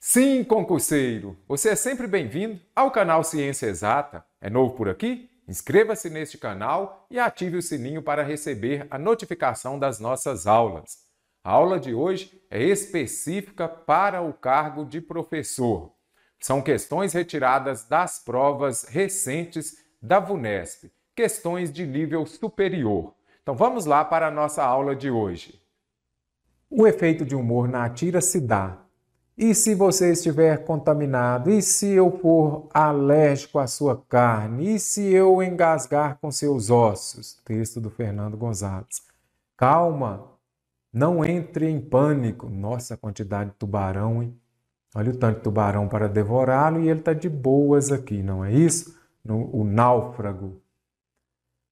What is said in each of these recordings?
Sim, concurseiro! Você é sempre bem-vindo ao canal Ciência Exata. É novo por aqui? Inscreva-se neste canal e ative o sininho para receber a notificação das nossas aulas. A aula de hoje é específica para o cargo de professor. São questões retiradas das provas recentes da VUNESP, questões de nível superior. Então vamos lá para a nossa aula de hoje. O efeito de humor na tira se dá. E se você estiver contaminado? E se eu for alérgico à sua carne? E se eu engasgar com seus ossos? Texto do Fernando Gonzalez. Calma, não entre em pânico. Nossa, a quantidade de tubarão, hein? Olha o tanto de tubarão para devorá-lo e ele está de boas aqui, não é isso? O náufrago.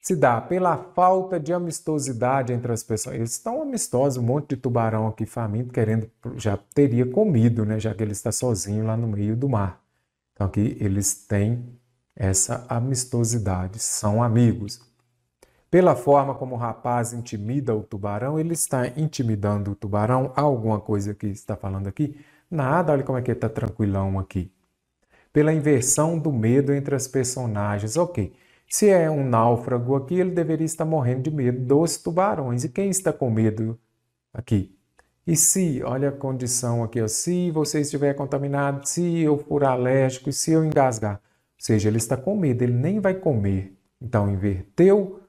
Se dá pela falta de amistosidade entre as pessoas. Eles estão amistosos, um monte de tubarão aqui faminto, querendo, já teria comido, né? Já que ele está sozinho lá no meio do mar. Então aqui eles têm essa amistosidade, são amigos. Pela forma como o rapaz intimida o tubarão, ele está intimidando o tubarão. Há alguma coisa que está falando aqui? Nada, olha como é que ele está tranquilão aqui. Pela inversão do medo entre as personagens, ok. Se é um náufrago aqui, ele deveria estar morrendo de medo dos tubarões. E quem está com medo aqui? E se, olha a condição aqui, ó, se você estiver contaminado, se eu for alérgico, se eu engasgar. Ou seja, ele está com medo, ele nem vai comer. Então, inverteu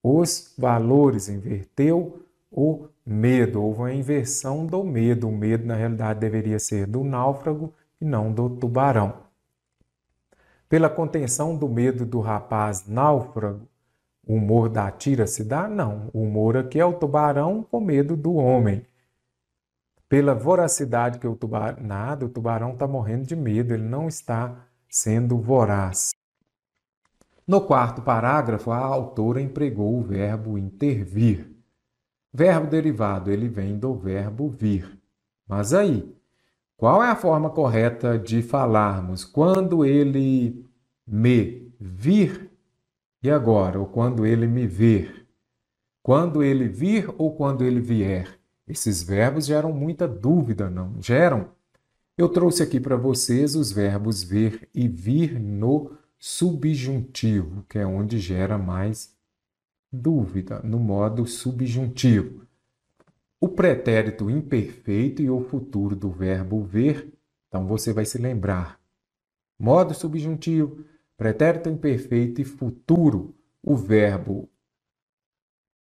os valores, inverteu o medo. Houve uma inversão do medo. O medo, na realidade, deveria ser do náufrago e não do tubarão. Pela contenção do medo do rapaz náufrago, o humor da tira se dá? Não. O humor aqui é o tubarão com medo do homem. Pela voracidade que o tubarão... Nada, o tubarão está morrendo de medo, ele não está sendo voraz. No quarto parágrafo, a autora empregou o verbo intervir. Verbo derivado, ele vem do verbo vir. Mas aí, qual é a forma correta de falarmos? Quando ele me vir, e agora? Ou quando ele me ver? Quando ele vir ou quando ele vier? Esses verbos geram muita dúvida, não geram? Eu trouxe aqui para vocês os verbos ver e vir no subjuntivo, que é onde gera mais dúvida, no modo subjuntivo. O pretérito imperfeito e o futuro do verbo ver, então você vai se lembrar. Modo subjuntivo, pretérito imperfeito e futuro. O verbo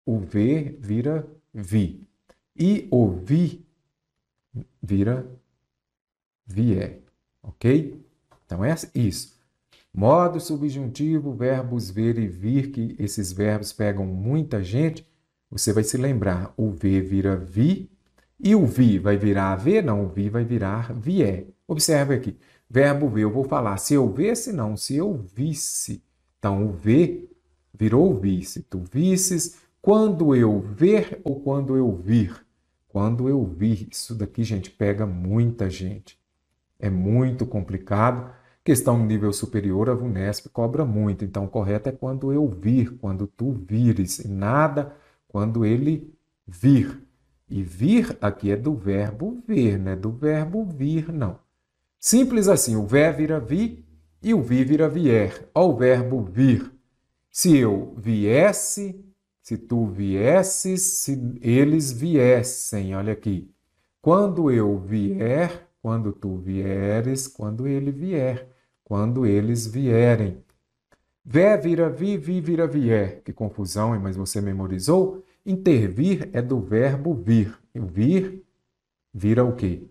o ver vira vi. E o vi vira vier. Ok? Então é isso. Modo subjuntivo, verbos ver e vir, que esses verbos pegam muita gente. Você vai se lembrar, o ver vira vi, e o vi vai virar ver? Não, o vi vai virar vier. Observe aqui, verbo ver, eu vou falar se eu visse, não, se eu visse. Então, o ver virou vi, se tu visses, quando eu ver ou quando eu vir? Quando eu vir, isso daqui, gente, pega muita gente. É muito complicado. Questão no nível superior, a VUNESP cobra muito. Então, o correto é quando eu vir, quando tu vires, e nada quando ele vir. E vir aqui é do verbo ver, não é do verbo vir, não. Simples assim, o ver vira vi e o vi vira vier. Olha o verbo vir. Se eu viesse, se tu viesses, se eles viessem, olha aqui. Quando eu vier, quando tu vieres, quando ele vier, quando eles vierem. Ver vira vi, vi vira vier. Que confusão, hein? Mas você memorizou? Intervir é do verbo vir. O vir vira o quê?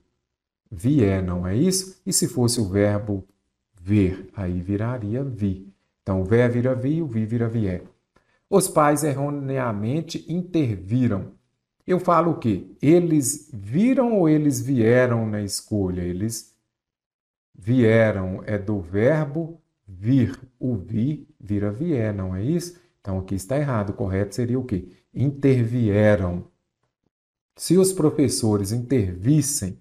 Vier, não é isso? E se fosse o verbo ver, aí viraria vi. Então, o ver vira vi, o vi vira vier. Os pais erroneamente interviram. Eu falo o quê? Eles viram ou eles vieram na escolha? Eles vieram, é do verbo vir. O vi vira vier, não é isso? Então aqui está errado. O correto seria o quê? Intervieram. Se os professores intervissem,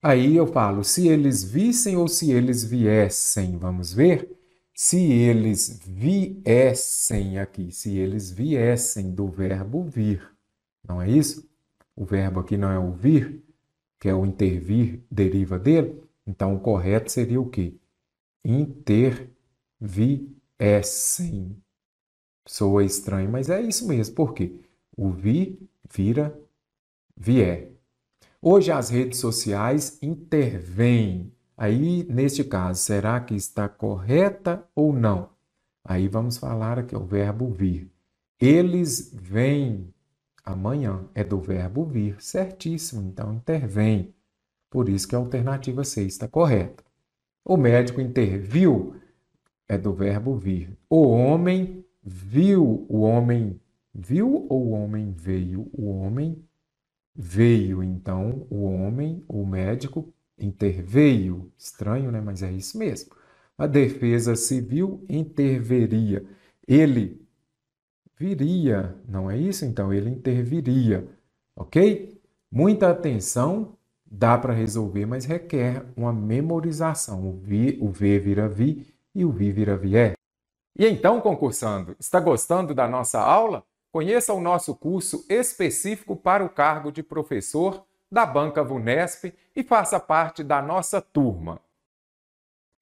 aí eu falo se eles vissem ou se eles viessem. Vamos ver? Se eles viessem aqui, se eles viessem do verbo vir. Não é isso? O verbo aqui não é o vir, que é o intervir, deriva dele. Então, o correto seria o quê? Interviessem. Soa estranho, mas é isso mesmo. Por quê? O vi vira vier. Hoje as redes sociais intervêm. Aí, neste caso, será que está correta ou não? Aí vamos falar aqui, o verbo vir. Eles vêm amanhã. É do verbo vir. Certíssimo. Então, intervém. Por isso que a alternativa C está correta. O médico interviu. É do verbo vir. O homem viu. O homem viu ou o homem veio? O homem veio. Então, o homem, o médico, interveio. Estranho, né? Mas é isso mesmo. A defesa civil interveria. Ele viria, não é isso? Então, ele interviria. Ok? Muita atenção, dá para resolver, mas requer uma memorização. O V vira vi e o vi vira vier. E então, concursando, está gostando da nossa aula? Conheça o nosso curso específico para o cargo de professor da Banca VUNESP e faça parte da nossa turma.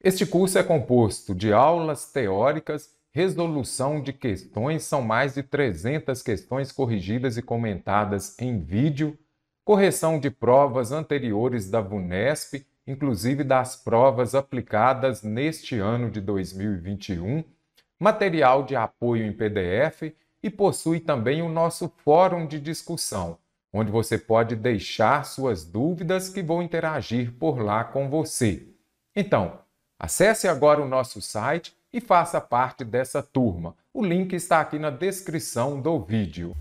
Este curso é composto de aulas teóricas, resolução de questões, são mais de 300 questões corrigidas e comentadas em vídeo, correção de provas anteriores da VUNESP, inclusive das provas aplicadas neste ano de 2021, material de apoio em PDF e possui também o nosso fórum de discussão, onde você pode deixar suas dúvidas que vou interagir por lá com você. Então, acesse agora o nosso site e faça parte dessa turma. O link está aqui na descrição do vídeo.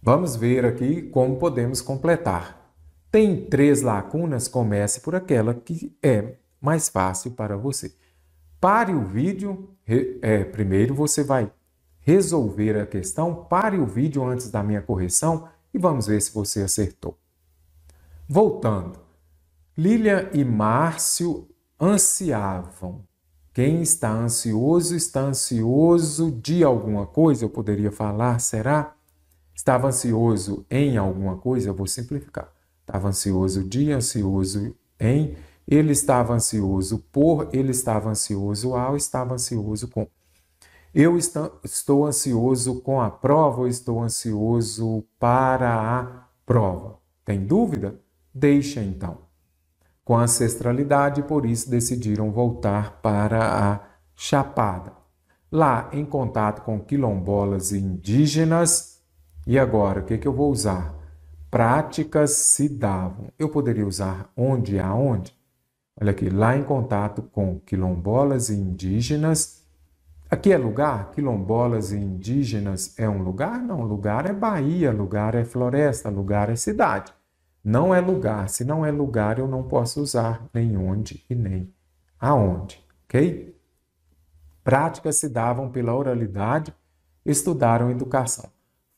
Vamos ver aqui como podemos completar. Tem 3 lacunas, comece por aquela que é mais fácil para você. Pare o vídeo, primeiro você vai resolver a questão, pare o vídeo antes da minha correção e vamos ver se você acertou. Voltando, Lilian e Márcio ansiavam. Quem está ansioso de alguma coisa, eu poderia falar, será? Estava ansioso em alguma coisa, eu vou simplificar. Estava ansioso de, ansioso em, ele estava ansioso por, ele estava ansioso ao, estava ansioso com. Eu estou ansioso com a prova ou estou ansioso para a prova? Tem dúvida? Deixa então. Com ancestralidade, por isso decidiram voltar para a Chapada. Lá, em contato com quilombolas e indígenas. E agora, o que eu vou usar? Práticas se davam. Eu poderia usar onde e aonde? Olha aqui, lá em contato com quilombolas e indígenas. Aqui é lugar? Quilombolas e indígenas é um lugar? Não, lugar é Bahia, lugar é floresta, lugar é cidade. Não é lugar. Se não é lugar, eu não posso usar nem onde e nem aonde, ok? Práticas se davam pela oralidade, estudaram educação.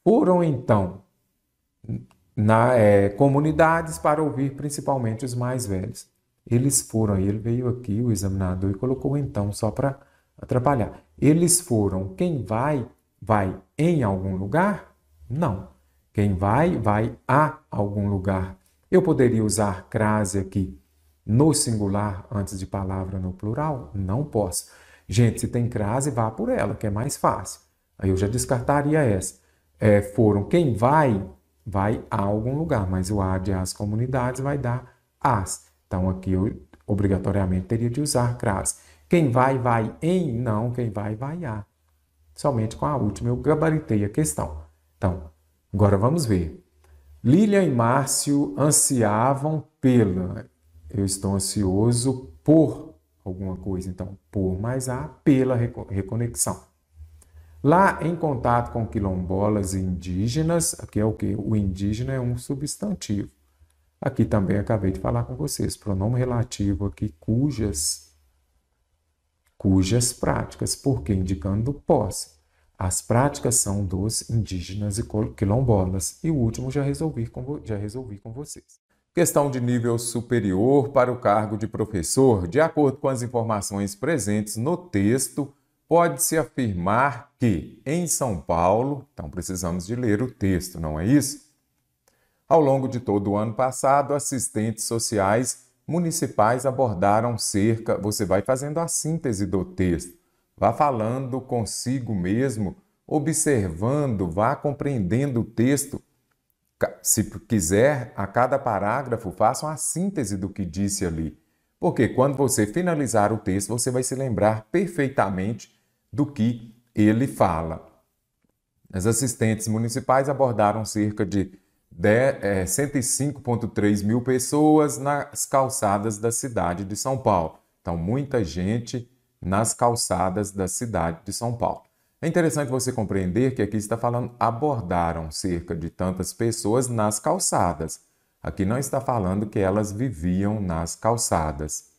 Foram, então, comunidades para ouvir principalmente os mais velhos. Eles foram, ele veio aqui, o examinador, e colocou então só para atrapalhar. Eles foram. Quem vai, vai em algum lugar? Não. Quem vai, vai a algum lugar. Eu poderia usar crase aqui no singular antes de palavra no plural? Não posso. Gente, se tem crase, vá por ela, que é mais fácil. Aí eu já descartaria essa. Foram. Quem vai, vai a algum lugar, mas o a de as comunidades vai dar as. Então aqui eu obrigatoriamente teria de usar crase. Quem vai, vai em? Não, quem vai, vai a. Somente com a última eu gabaritei a questão. Então, agora vamos ver. Lilian e Márcio ansiavam pela. Eu estou ansioso por alguma coisa. Então, por mais a, pela reconexão. Lá em contato com quilombolas e indígenas, aqui é o quê? O indígena é um substantivo. Aqui também acabei de falar com vocês. Pronome relativo aqui, cujas práticas, porque indicando posse. As práticas são dos indígenas e quilombolas. E o último já resolvi com vocês. Questão de nível superior para o cargo de professor. De acordo com as informações presentes no texto, pode-se afirmar que, em São Paulo, então precisamos de ler o texto, não é isso? Ao longo de todo o ano passado, assistentes sociais municipais abordaram cerca... Você vai fazendo a síntese do texto, vá falando consigo mesmo, observando, vá compreendendo o texto. Se quiser, a cada parágrafo, faça uma síntese do que disse ali. Porque quando você finalizar o texto, você vai se lembrar perfeitamente do que ele fala. As assistentes municipais abordaram cerca de 105,3 mil pessoas nas calçadas da cidade de São Paulo. Então, muita gente nas calçadas da cidade de São Paulo. É interessante você compreender que aqui está falando abordaram cerca de tantas pessoas nas calçadas. Aqui não está falando que elas viviam nas calçadas.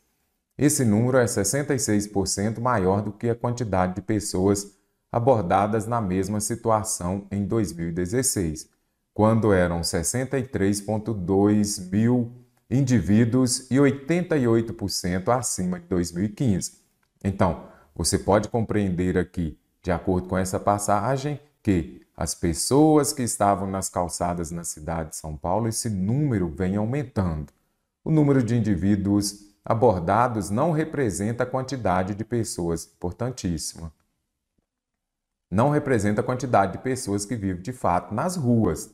Esse número é 66% maior do que a quantidade de pessoas abordadas na mesma situação em 2016, quando eram 63,2 mil indivíduos e 88% acima de 2015. Então, você pode compreender aqui, de acordo com essa passagem, que as pessoas que estavam nas calçadas na cidade de São Paulo, esse número vem aumentando. O número de indivíduos abordados não representa a quantidade de pessoas, importantíssima. Não representa a quantidade de pessoas que vivem de fato nas ruas.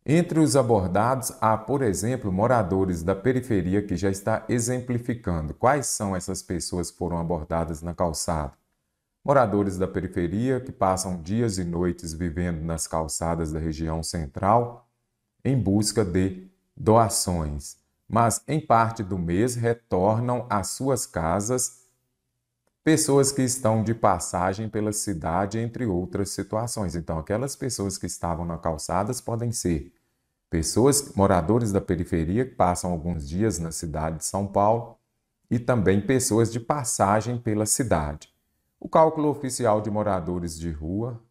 Entre os abordados há, por exemplo, moradores da periferia, que já está exemplificando. Quais são essas pessoas que foram abordadas na calçada? Moradores da periferia que passam dias e noites vivendo nas calçadas da região central em busca de doações, mas em parte do mês retornam às suas casas pessoas que estão de passagem pela cidade, entre outras situações. Então, aquelas pessoas que estavam nas calçadas podem ser pessoas, moradores da periferia que passam alguns dias na cidade de São Paulo e também pessoas de passagem pela cidade. O cálculo oficial de moradores de rua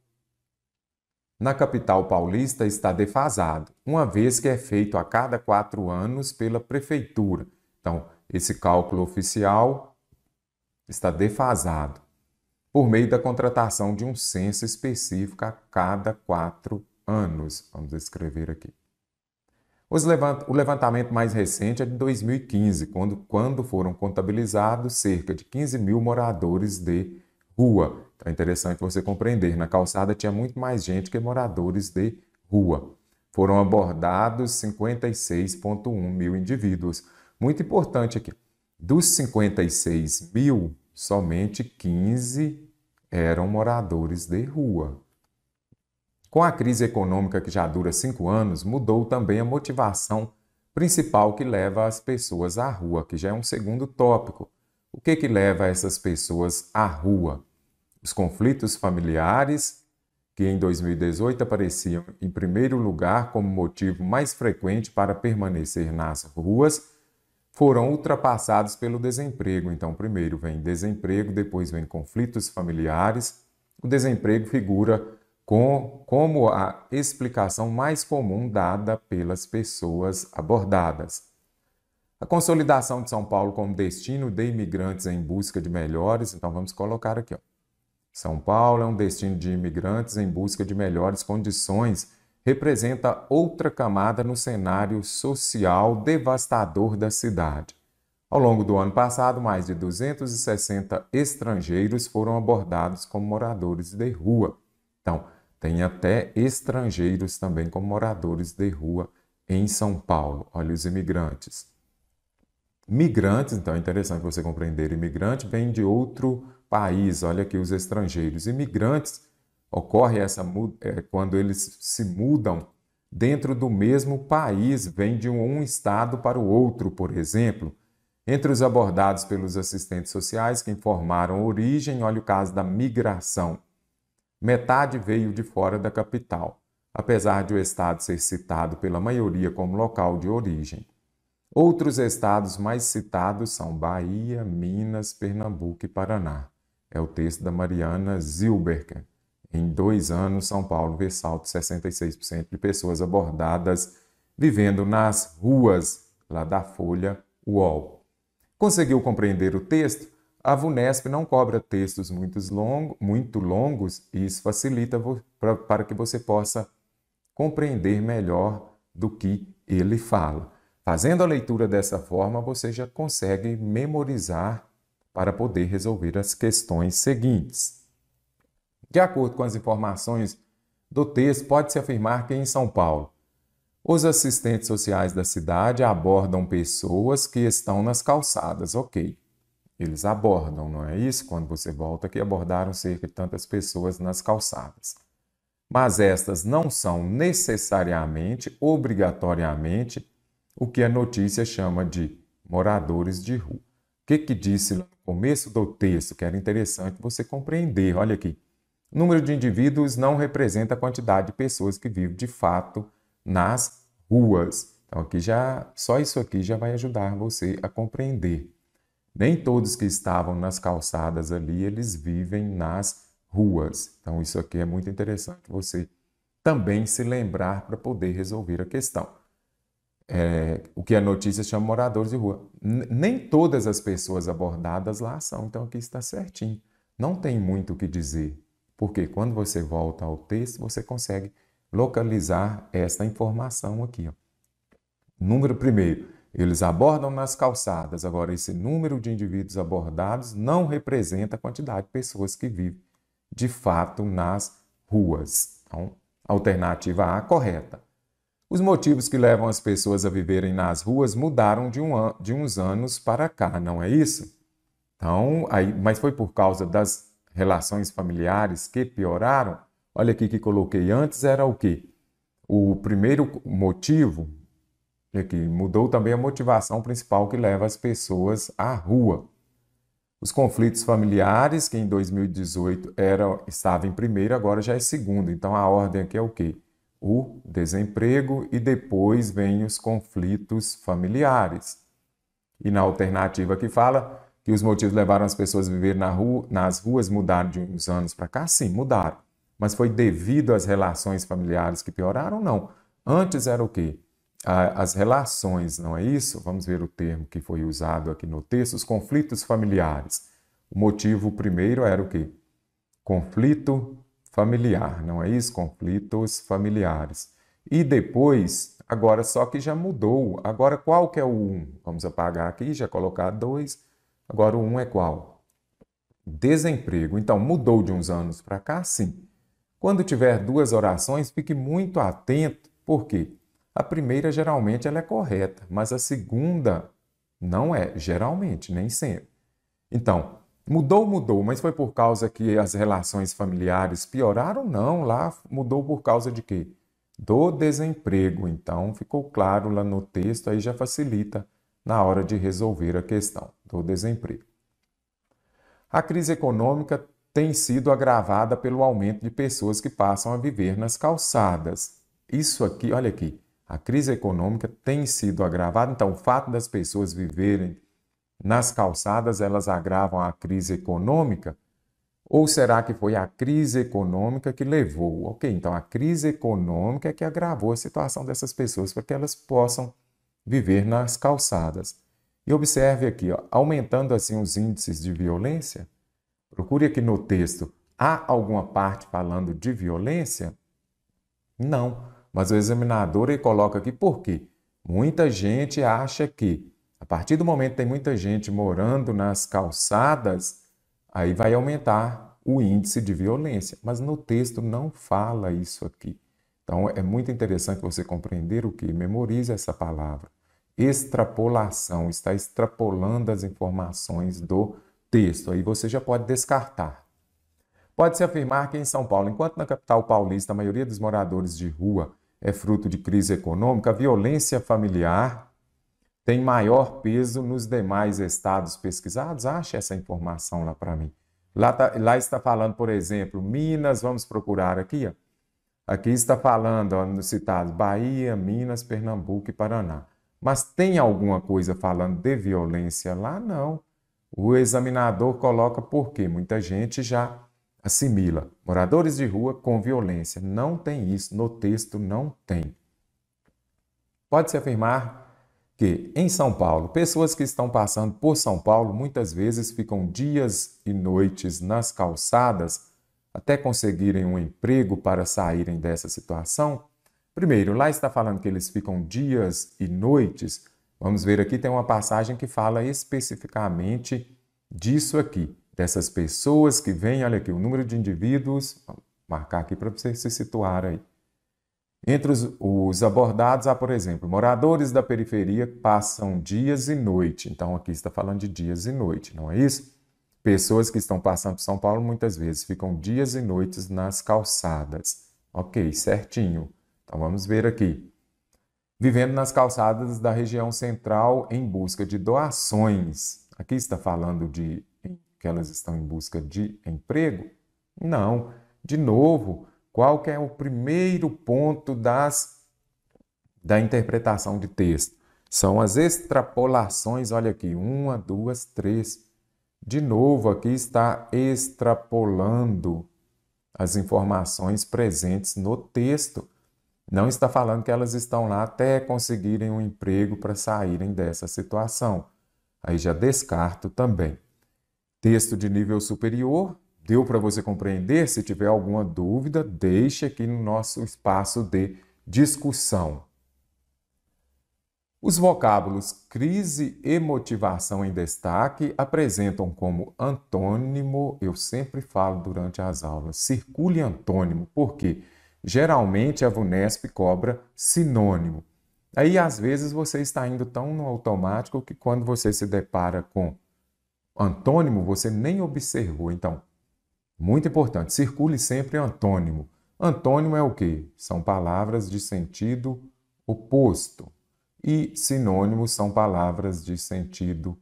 na capital paulista está defasado, uma vez que é feito a cada 4 anos pela prefeitura. Então, esse cálculo oficial está defasado por meio da contratação de um censo específico a cada 4 anos. Vamos escrever aqui. O levantamento mais recente é de 2015, quando foram contabilizados cerca de 15 mil moradores de rua. Então é interessante você compreender, na calçada tinha muito mais gente que moradores de rua. Foram abordados 56,1 mil indivíduos. Muito importante aqui, dos 56 mil, somente 15 eram moradores de rua. Com a crise econômica que já dura 5 anos, mudou também a motivação principal que leva as pessoas à rua, que já é um segundo tópico. O que leva essas pessoas à rua? Os conflitos familiares, que em 2018 apareciam em primeiro lugar como motivo mais frequente para permanecer nas ruas, foram ultrapassados pelo desemprego. Então, primeiro vem desemprego, depois vem conflitos familiares. O desemprego figura como a explicação mais comum dada pelas pessoas abordadas. A consolidação de São Paulo como destino de imigrantes em busca de melhores, então vamos colocar aqui, ó. São Paulo é um destino de imigrantes em busca de melhores condições, representa outra camada no cenário social devastador da cidade. Ao longo do ano passado, mais de 260 estrangeiros foram abordados como moradores de rua. Então, tem até estrangeiros também como moradores de rua em São Paulo. Olha os imigrantes. Migrantes, então é interessante você compreender, imigrante vem de outro país, olha aqui os estrangeiros. Imigrantes, ocorre quando eles se mudam dentro do mesmo país, vem de um estado para o outro, por exemplo. Entre os abordados pelos assistentes sociais que informaram a origem, olha o caso da migração. Metade veio de fora da capital, apesar de o estado ser citado pela maioria como local de origem. Outros estados mais citados são Bahia, Minas, Pernambuco e Paraná. É o texto da Mariana Zilberger. Em 2 anos, São Paulo vê salto de 66% de pessoas abordadas vivendo nas ruas, lá da Folha UOL. Conseguiu compreender o texto? A VUNESP não cobra textos muito longos e isso facilita para que você possa compreender melhor do que ele fala. Fazendo a leitura dessa forma, você já consegue memorizar para poder resolver as questões seguintes. De acordo com as informações do texto, pode-se afirmar que em São Paulo, os assistentes sociais da cidade abordam pessoas que estão nas calçadas. Ok, eles abordam, não é isso? Quando você volta aqui, abordaram cerca de tantas pessoas nas calçadas. Mas estas não são necessariamente, obrigatoriamente, o que a notícia chama de moradores de rua. O que disse no começo do texto, que era interessante você compreender? Olha aqui. O número de indivíduos não representa a quantidade de pessoas que vivem de fato nas ruas. Então, aqui só isso aqui já vai ajudar você a compreender. Nem todos que estavam nas calçadas ali, eles vivem nas ruas. Então, isso aqui é muito interessante você também se lembrar para poder resolver a questão. O que a notícia chama moradores de rua. Nem todas as pessoas abordadas lá são, então aqui está certinho. Não tem muito o que dizer, porque quando você volta ao texto, você consegue localizar esta informação aqui. Ó. Número primeiro, eles abordam nas calçadas. Agora, esse número de indivíduos abordados não representa a quantidade de pessoas que vivem de fato nas ruas. Então, alternativa A correta. Os motivos que levam as pessoas a viverem nas ruas mudaram de uns anos para cá, não é isso? Então, mas foi por causa das relações familiares que pioraram? Olha aqui que coloquei antes, era o quê? O primeiro motivo, aqui, mudou também a motivação principal que leva as pessoas à rua. Os conflitos familiares, que em 2018 estava em primeiro, agora já é segundo. Então, a ordem aqui é o quê? O desemprego e depois vem os conflitos familiares. E na alternativa que fala que os motivos levaram as pessoas a viver nas ruas mudaram de uns anos para cá? Sim, mudaram. Mas foi devido às relações familiares que pioraram? Não. Antes era o quê? As relações, não é isso? Vamos ver o termo que foi usado aqui no texto, os conflitos familiares. O motivo primeiro era o quê? Conflito familiar, não é isso? Conflitos familiares. E depois, agora só que já mudou. Agora qual que é o 1? Vamos apagar aqui, já colocar 2. Agora o 1 é qual? Desemprego. Então, mudou de uns anos para cá? Sim. Quando tiver duas orações, fique muito atento. Por quê? A primeira, geralmente, ela é correta, mas a segunda não é, geralmente, nem sempre. Então, mudou, mas foi por causa que as relações familiares pioraram? Não, lá mudou por causa de quê? Do desemprego. Então, ficou claro lá no texto, aí já facilita na hora de resolver a questão do desemprego. A crise econômica tem sido agravada pelo aumento de pessoas que passam a viver nas calçadas. Isso aqui, olha aqui, a crise econômica tem sido agravada, então o fato das pessoas viverem nas calçadas, elas agravam a crise econômica? Ou será que foi a crise econômica que levou? Ok, então a crise econômica é que agravou a situação dessas pessoas para que elas possam viver nas calçadas. E observe aqui, ó, aumentando assim os índices de violência. Procure aqui no texto, há alguma parte falando de violência? Não, mas o examinador ele coloca aqui por quê? Muita gente acha que a partir do momento que tem muita gente morando nas calçadas, aí vai aumentar o índice de violência. Mas no texto não fala isso aqui. Então é muito interessante você compreender o que? Memorize essa palavra. Extrapolação, está extrapolando as informações do texto. Aí você já pode descartar. Pode-se afirmar que em São Paulo, enquanto na capital paulista a maioria dos moradores de rua é fruto de crise econômica, a violência familiar tem maior peso nos demais estados pesquisados? Ache essa informação lá para mim. Lá está falando, por exemplo, Minas, vamos procurar aqui. Ó. Aqui está falando, ó, no citado, Bahia, Minas, Pernambuco e Paraná. Mas tem alguma coisa falando de violência lá? Não. O examinador coloca por quê? Muita gente já assimila moradores de rua com violência. Não tem isso, no texto não tem. Pode-se afirmar que, em São Paulo, pessoas que estão passando por São Paulo muitas vezes ficam dias e noites nas calçadas até conseguirem um emprego para saírem dessa situação? Primeiro, lá está falando que eles ficam dias e noites. Vamos ver aqui, tem uma passagem que fala especificamente disso aqui, dessas pessoas que vêm, olha aqui, o número de indivíduos, vou marcar aqui para você se situar aí. Entre os abordados há, por exemplo, moradores da periferia passam dias e noite. Então, aqui está falando de dias e noite, não é isso? Pessoas que estão passando por São Paulo muitas vezes ficam dias e noites nas calçadas. Ok, certinho. Então, vamos ver aqui. Vivendo nas calçadas da região central em busca de doações. Aqui está falando de que elas estão em busca de emprego? Não. De novo, qual que é o primeiro ponto da interpretação de texto? São as extrapolações, olha aqui, 1, 2, 3. De novo, aqui está extrapolando as informações presentes no texto. Não está falando que elas estão lá até conseguirem um emprego para saírem dessa situação. Aí já descarto também. Texto de nível superior, deu para você compreender? Se tiver alguma dúvida, deixe aqui no nosso espaço de discussão. Os vocábulos crise e motivação em destaque apresentam como antônimo, eu sempre falo durante as aulas, circule antônimo, porque geralmente a VUNESP cobra sinônimo. Aí, às vezes, você está indo tão no automático que quando você se depara com antônimo, você nem observou. Então, muito importante, circule sempre antônimo. Antônimo é o quê? São palavras de sentido oposto. E sinônimos são palavras de sentido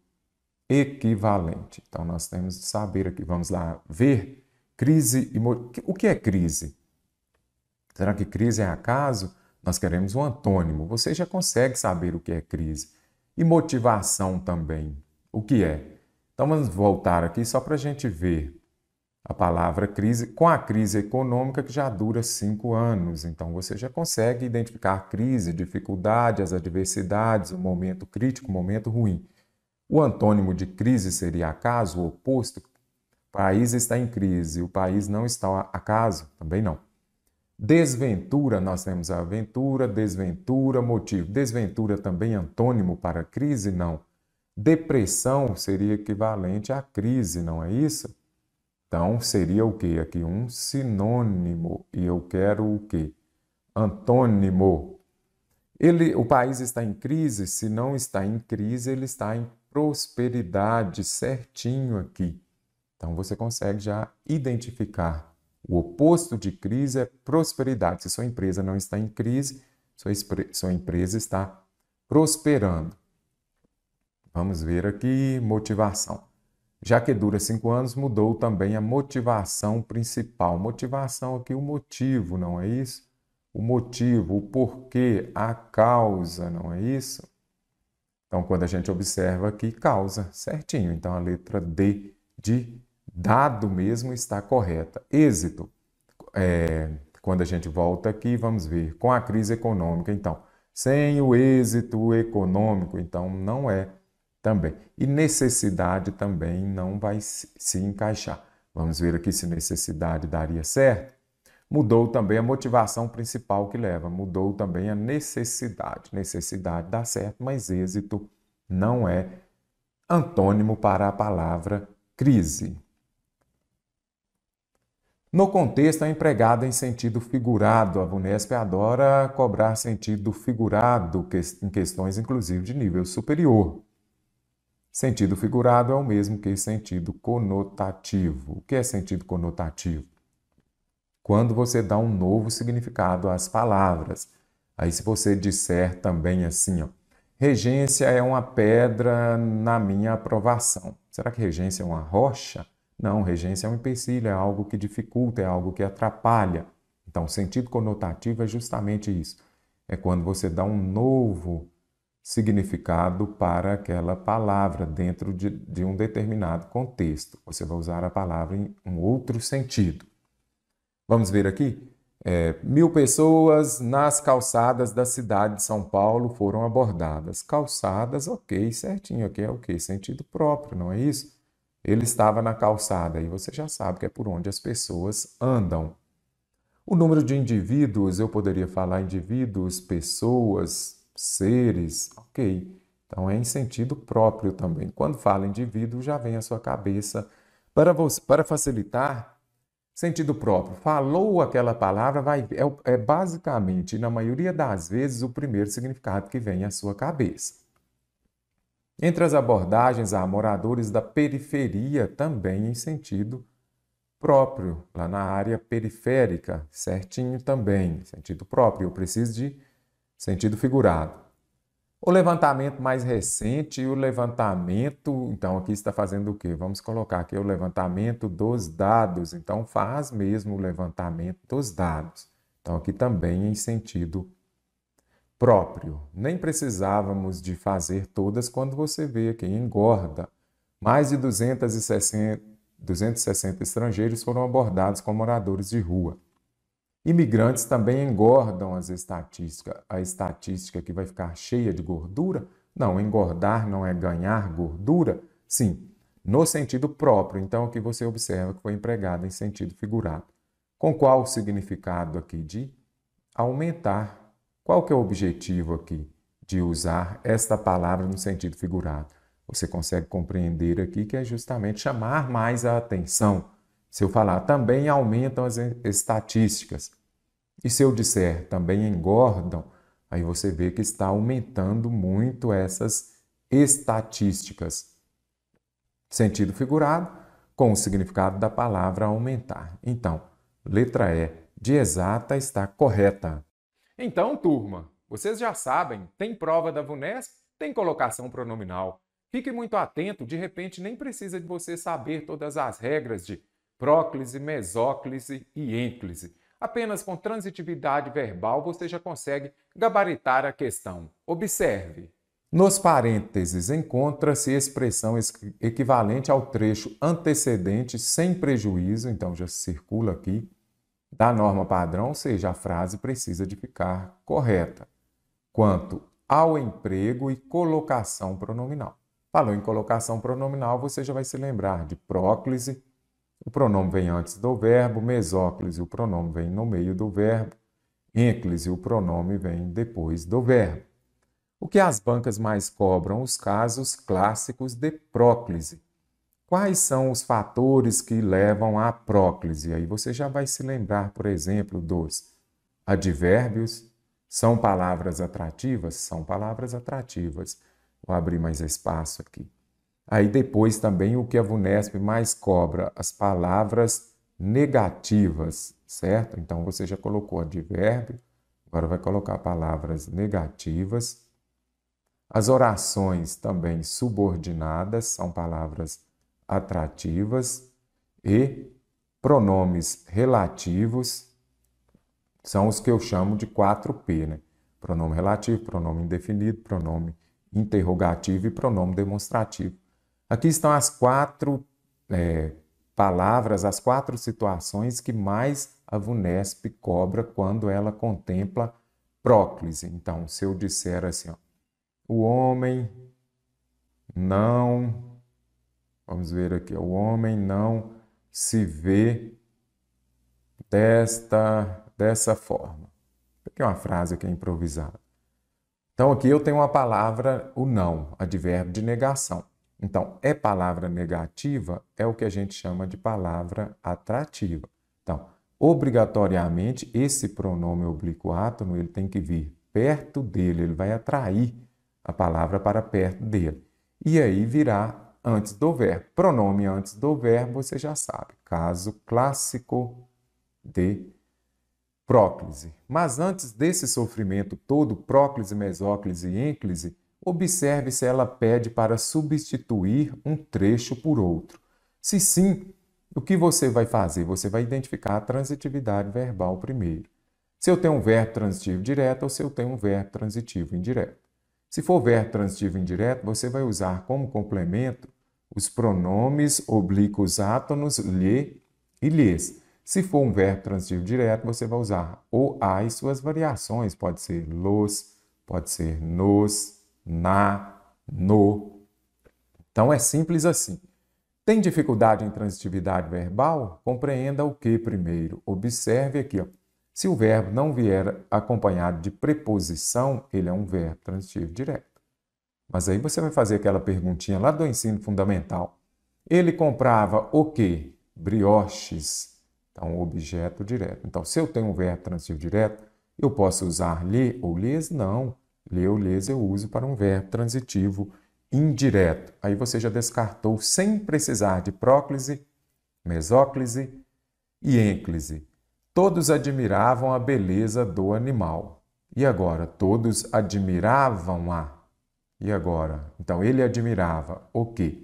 equivalente. Então, nós temos de saber aqui, vamos lá, ver crise e... O que é crise? Será que crise é acaso? Nós queremos um antônimo. Você já consegue saber o que é crise. E motivação também. O que é? Então, vamos voltar aqui só para a gente ver a palavra crise, com a crise econômica que já dura 5 anos. Então, você já consegue identificar a crise, dificuldade, as adversidades, o momento crítico, o momento ruim. O antônimo de crise seria acaso, o oposto. O país está em crise, o país não está acaso, também não. Desventura, nós temos a aventura, desventura, motivo. Desventura também antônimo para crise? Não. Depressão seria equivalente à crise, não é isso? Então, seria o quê? Aqui um sinônimo. E eu quero o quê? Antônimo. O país está em crise? Se não está em crise, ele está em prosperidade, certinho aqui. Então, você consegue já identificar. O oposto de crise é prosperidade. Se sua empresa não está em crise, sua empresa está prosperando. Vamos ver aqui, motivação. Já que dura 5 anos, mudou também a motivação principal. Motivação aqui, o motivo, não é isso? O motivo, o porquê, a causa, não é isso? Então, quando a gente observa aqui, causa, certinho. Então, a letra D de dado mesmo está correta. Êxito, quando a gente volta aqui, vamos ver, com a crise econômica. Então, sem o êxito econômico, então não é também. E necessidade também não vai se encaixar. Vamos ver aqui se necessidade daria certo. Mudou também a motivação principal que leva. Mudou também a necessidade. Necessidade dá certo, mas êxito não é antônimo para a palavra crise. No contexto, é empregada em sentido figurado. A VUNESP adora cobrar sentido figurado em questões, inclusive, de nível superior. Sentido figurado é o mesmo que sentido conotativo. O que é sentido conotativo? Quando você dá um novo significado às palavras. Aí, se você disser também assim, ó, regência é uma pedra na minha aprovação. Será que regência é uma rocha? Não, regência é um empecilho, é algo que dificulta, é algo que atrapalha. Então, sentido conotativo é justamente isso. É quando você dá um novo significado para aquela palavra dentro de um determinado contexto. Você vai usar a palavra em um outro sentido. Vamos ver aqui? 1.000 pessoas nas calçadas da cidade de São Paulo foram abordadas. Calçadas, ok, certinho. Aqui é o quê? Sentido próprio, não é isso? Ele estava na calçada e você já sabe que é por onde as pessoas andam. O número de indivíduos, eu poderia falar indivíduos, pessoas, seres, ok. Então, é em sentido próprio também. Quando fala indivíduo, já vem à sua cabeça. Para facilitar, sentido próprio. Falou aquela palavra, é basicamente, na maioria das vezes, o primeiro significado que vem à sua cabeça. Entre as abordagens, há moradores da periferia, também em sentido próprio, lá na área periférica, certinho também, sentido próprio. Eu preciso de sentido figurado. O levantamento mais recente e o levantamento, então aqui está fazendo o quê? Vamos colocar aqui o levantamento dos dados, então faz mesmo o levantamento dos dados. Então aqui também em sentido próprio. Nem precisávamos de fazer todas quando você vê aqui, engorda. Mais de 260 estrangeiros foram abordados como moradores de rua. Imigrantes também engordam as estatísticas. A estatística que vai ficar cheia de gordura? Não, engordar não é ganhar gordura? Sim, no sentido próprio. Então, aqui você observa que foi empregado em sentido figurado. Com qual o significado aqui de aumentar? Qual que é o objetivo aqui de usar esta palavra no sentido figurado? Você consegue compreender aqui que é justamente chamar mais a atenção. Se eu falar também aumentam as estatísticas, e se eu disser também engordam, aí você vê que está aumentando muito essas estatísticas. Sentido figurado, com o significado da palavra aumentar. Então, letra E de exata está correta. Então, turma, vocês já sabem, tem prova da VUNESP, tem colocação pronominal. Fique muito atento, de repente nem precisa de você saber todas as regras de próclise, mesóclise e ênclise. Apenas com transitividade verbal você já consegue gabaritar a questão. Observe. Nos parênteses encontra-se expressão equivalente ao trecho antecedente sem prejuízo, então já circula aqui, da norma padrão, ou seja, a frase precisa de ficar correta. Quanto ao emprego e colocação pronominal. Falou em colocação pronominal, você já vai se lembrar de próclise, o pronome vem antes do verbo, mesóclise, o pronome vem no meio do verbo, ênclise, o pronome vem depois do verbo. O que as bancas mais cobram? Os casos clássicos de próclise. Quais são os fatores que levam à próclise? Aí você já vai se lembrar, por exemplo, dos advérbios. São palavras atrativas? São palavras atrativas. Vou abrir mais espaço aqui. Aí depois também o que a VUNESP mais cobra, as palavras negativas, certo? Então você já colocou advérbio, agora vai colocar palavras negativas. As orações também subordinadas são palavras atrativas e pronomes relativos são os que eu chamo de 4P, né? Pronome relativo, pronome indefinido, pronome interrogativo e pronome demonstrativo. Aqui estão as 4 palavras, as 4 situações que mais a VUNESP cobra quando ela contempla próclise. Então, se eu disser assim, ó, o homem não, vamos ver aqui, o homem não se vê dessa forma. Aqui é uma frase aqui improvisada. Então, aqui eu tenho uma palavra, o não, advérbio de negação. Então, é palavra negativa, é o que a gente chama de palavra atrativa. Então, obrigatoriamente, esse pronome oblíquo átono, ele tem que vir perto dele, ele vai atrair a palavra para perto dele. E aí virá antes do verbo. Pronome antes do verbo, você já sabe. Caso clássico de próclise. Mas antes desse sofrimento todo, próclise, mesóclise e ênclise, observe se ela pede para substituir um trecho por outro. Se sim, o que você vai fazer? Você vai identificar a transitividade verbal primeiro. Se eu tenho um verbo transitivo direto ou se eu tenho um verbo transitivo indireto. Se for verbo transitivo indireto, você vai usar como complemento os pronomes oblíquos átonos lhe e lhes. Se for um verbo transitivo direto, você vai usar o a e suas variações. Pode ser los, pode ser nos, na, no. Então é simples assim. Tem dificuldade em transitividade verbal? Compreenda o que primeiro. Observe aqui, ó. Se o verbo não vier acompanhado de preposição, ele é um verbo transitivo direto. Mas aí você vai fazer aquela perguntinha lá do ensino fundamental. Ele comprava o quê? Brioches. Então, objeto direto. Então, se eu tenho um verbo transitivo direto, eu posso usar lhe ou lhes? Não. Lhe ou lhes eu uso para um verbo transitivo indireto. Aí você já descartou sem precisar de próclise, mesóclise e ênclise. Todos admiravam a beleza do animal. E agora? Todos admiravam-a. E agora? Então, ele admirava o quê?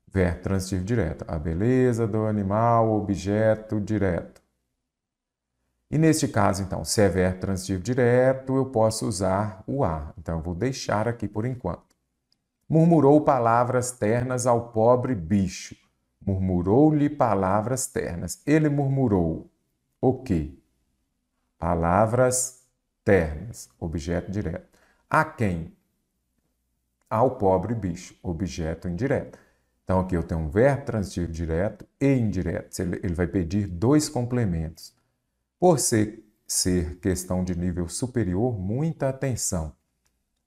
Verbo transitivo direto. A beleza do animal, objeto direto. E neste caso, então, se é verbo transitivo direto, eu posso usar o a. Então, eu vou deixar aqui por enquanto. Murmurou palavras ternas ao pobre bicho. Murmurou-lhe palavras ternas. Ele murmurou o quê? Palavras ternas. Objeto direto. A quem? Ao pobre bicho. Objeto indireto. Então, aqui eu tenho um verbo transitivo direto e indireto. Ele vai pedir dois complementos. Por ser questão de nível superior, muita atenção.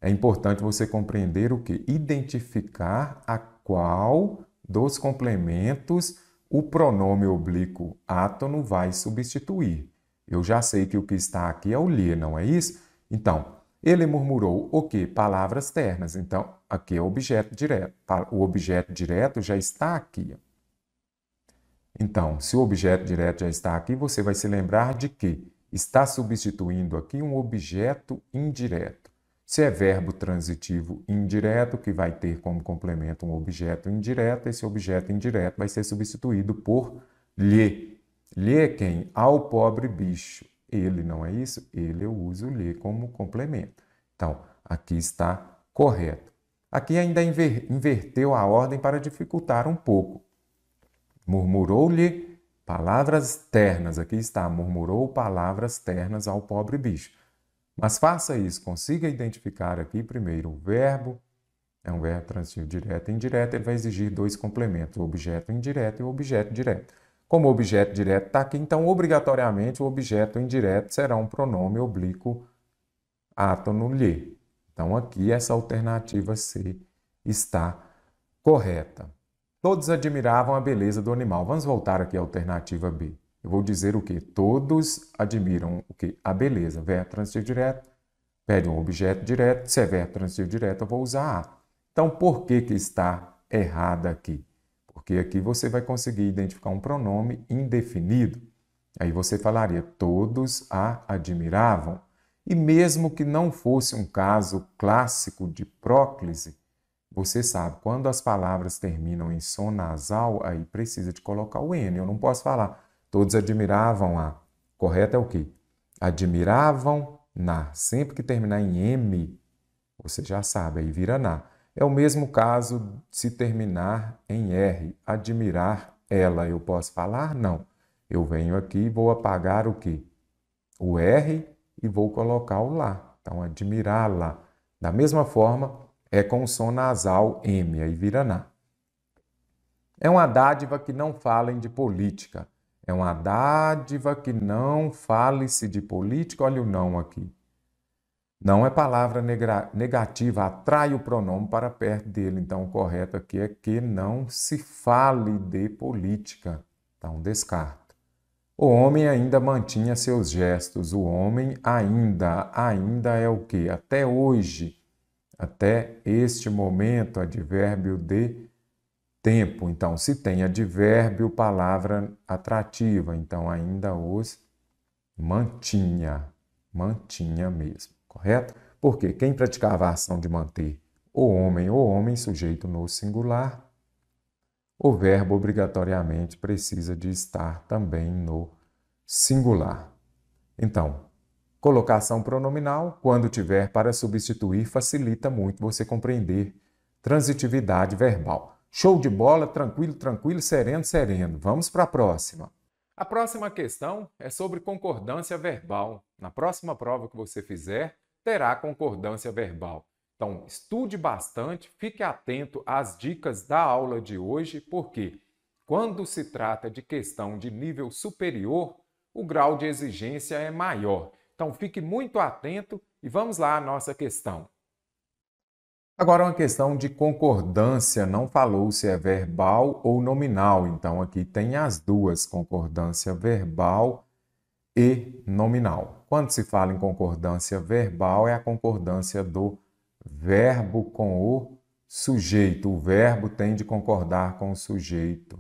É importante você compreender o que? Identificar a qual dos complementos o pronome oblíquo átono vai substituir. Eu já sei que o que está aqui é o lhe, não é isso? Então, ele murmurou o quê? Palavras ternas. Então, aqui é o objeto direto. O objeto direto já está aqui. Então, se o objeto direto já está aqui, você vai se lembrar de que está substituindo aqui um objeto indireto. Se é verbo transitivo indireto, que vai ter como complemento um objeto indireto, esse objeto indireto vai ser substituído por lhe. Lhe é quem? Ao pobre bicho. Ele, não é isso? Ele eu uso lhe como complemento. Então, aqui está correto. Aqui ainda inverteu a ordem para dificultar um pouco. Murmurou-lhe palavras ternas. Aqui está, murmurou palavras ternas ao pobre bicho. Mas faça isso, consiga identificar aqui primeiro o verbo, é um verbo transitivo direto e indireto, ele vai exigir dois complementos, o objeto indireto e o objeto direto. Como o objeto direto está aqui, então obrigatoriamente o objeto indireto será um pronome oblíquo átono lhe. Então aqui essa alternativa C está correta. Todos admiravam a beleza do animal. Vamos voltar aqui à alternativa B. Eu vou dizer o quê? Todos admiram o quê? A beleza. Verbo transitivo direto, pede um objeto direto. Se é verbo transitivo direto, eu vou usar a. Então, por que está errada aqui? Porque aqui você vai conseguir identificar um pronome indefinido. Aí você falaria, todos a admiravam. E mesmo que não fosse um caso clássico de próclise, você sabe, quando as palavras terminam em som nasal, aí precisa de colocar o N. Eu não posso falar, todos admiravam a. Correto é o quê? Admiravam na. Sempre que terminar em M, você já sabe, aí vira na. É o mesmo caso se terminar em R. Admirar ela. Eu posso falar? Não. Eu venho aqui e vou apagar o quê? O R e vou colocar o lá. Então, admirá-la. Da mesma forma, é com o som nasal M, aí vira na. É uma dádiva que não falem de política. É uma dádiva que não fale-se de política. Olha o não aqui. Não é palavra negativa, atrai o pronome para perto dele. Então, o correto aqui é que não se fale de política. Então, descarto. O homem ainda mantinha seus gestos. O homem ainda é o quê? Até hoje, até este momento, advérbio de tempo. Então, se tem advérbio, palavra atrativa. Então, ainda os mantinha mesmo, correto? Porque quem praticava a ação de manter o homem, sujeito no singular, o verbo obrigatoriamente precisa de estar também no singular. Então, colocação pronominal, quando tiver para substituir, facilita muito você compreender transitividade verbal. Show de bola, tranquilo, tranquilo, sereno, sereno. Vamos para a próxima. A próxima questão é sobre concordância verbal. Na próxima prova que você fizer, terá concordância verbal. Então, estude bastante, fique atento às dicas da aula de hoje, porque quando se trata de questão de nível superior, o grau de exigência é maior. Então, fique muito atento e vamos lá à nossa questão. Agora, uma questão de concordância, não falou se é verbal ou nominal, então aqui tem as duas, concordância verbal e nominal. Quando se fala em concordância verbal, é a concordância do verbo com o sujeito. O verbo tem de concordar com o sujeito.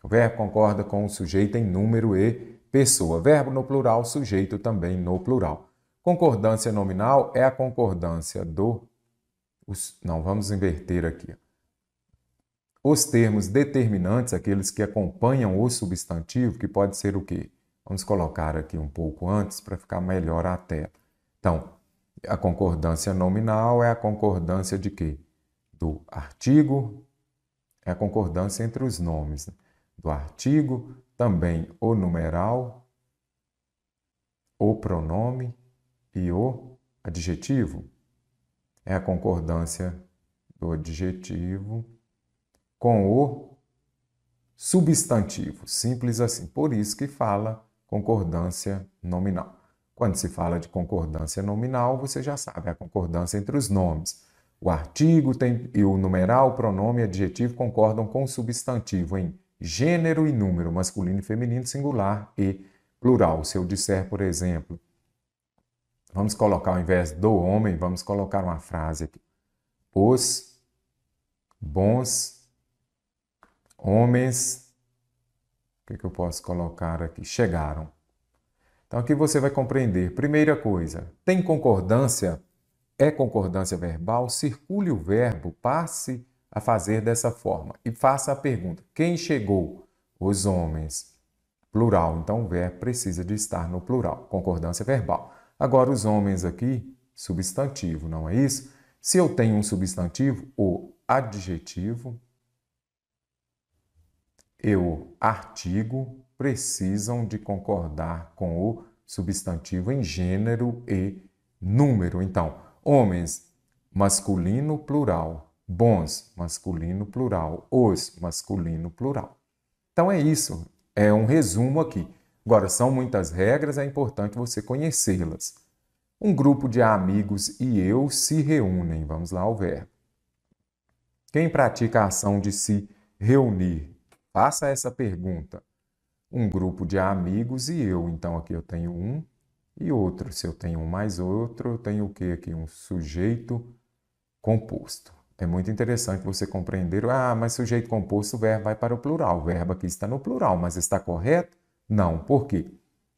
O verbo concorda com o sujeito em número e pessoa. Verbo no plural, sujeito também no plural. Concordância nominal é a concordância do... Não, vamos inverter aqui. Os termos determinantes, aqueles que acompanham o substantivo, que pode ser o quê? Vamos colocar aqui um pouco antes para ficar melhor a tela. Então, a concordância nominal é a concordância de quê? Do artigo, é a concordância entre os nomes, né? Do artigo, também o numeral, o pronome e o adjetivo. É a concordância do adjetivo com o substantivo. Simples assim. Por isso que fala concordância nominal. Quando se fala de concordância nominal, você já sabe, é a concordância entre os nomes. O artigo e o numeral, o pronome e adjetivo concordam com o substantivo em gênero e número, masculino e feminino, singular e plural. Se eu disser, por exemplo, vamos colocar ao invés do homem, vamos colocar uma frase aqui. Os bons homens, o que eu posso colocar aqui? Chegaram. Então aqui você vai compreender. Primeira coisa, tem concordância? É concordância verbal? Circule o verbo, passe a fazer dessa forma e faça a pergunta. Quem chegou? Os homens. Plural. Então o verbo precisa de estar no plural. Concordância verbal. Agora os homens aqui, substantivo, não é isso? Se eu tenho um substantivo, o adjetivo e o artigo precisam de concordar com o substantivo em gênero e número. Então, homens, masculino, plural. Bons, masculino, plural. Os, masculino, plural. Então é isso, é um resumo aqui. Agora, são muitas regras, é importante você conhecê-las. Um grupo de amigos e eu se reúnem. Vamos lá ao verbo. Quem pratica a ação de se reunir? Faça essa pergunta. Um grupo de amigos e eu. Então, aqui eu tenho um e outro. Se eu tenho um mais outro, eu tenho o que aqui? Um sujeito composto. É muito interessante você compreender. Mas sujeito composto, o verbo vai para o plural. O verbo aqui está no plural, mas está correto? Não. Por quê?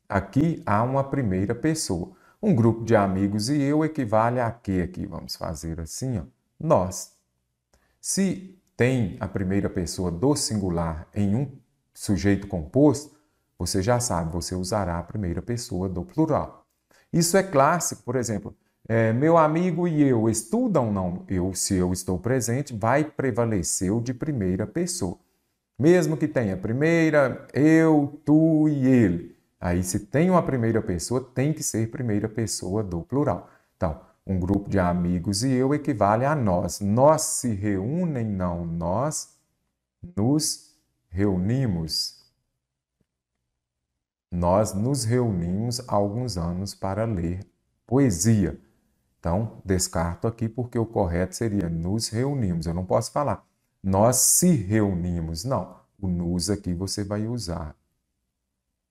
Aqui há uma primeira pessoa. Um grupo de amigos e eu equivale a quê aqui? Vamos fazer assim, ó. Nós. Se tem a primeira pessoa do singular em um sujeito composto, você já sabe, você usará a primeira pessoa do plural. Isso é clássico, por exemplo, meu amigo e eu estudam? Não. Se eu estou presente, vai prevalecer o de primeira pessoa. Mesmo que tenha primeira, eu, tu e ele. Aí, se tem uma primeira pessoa, tem que ser primeira pessoa do plural. Então, um grupo de amigos e eu equivale a nós. Nós se reúnem? Não. Nós nos reunimos. Nós nos reunimos há alguns anos para ler poesia. Então, descarto aqui porque o correto seria nos reunimos. Eu não posso falar nós se reunimos. Não. O nos aqui você vai usar.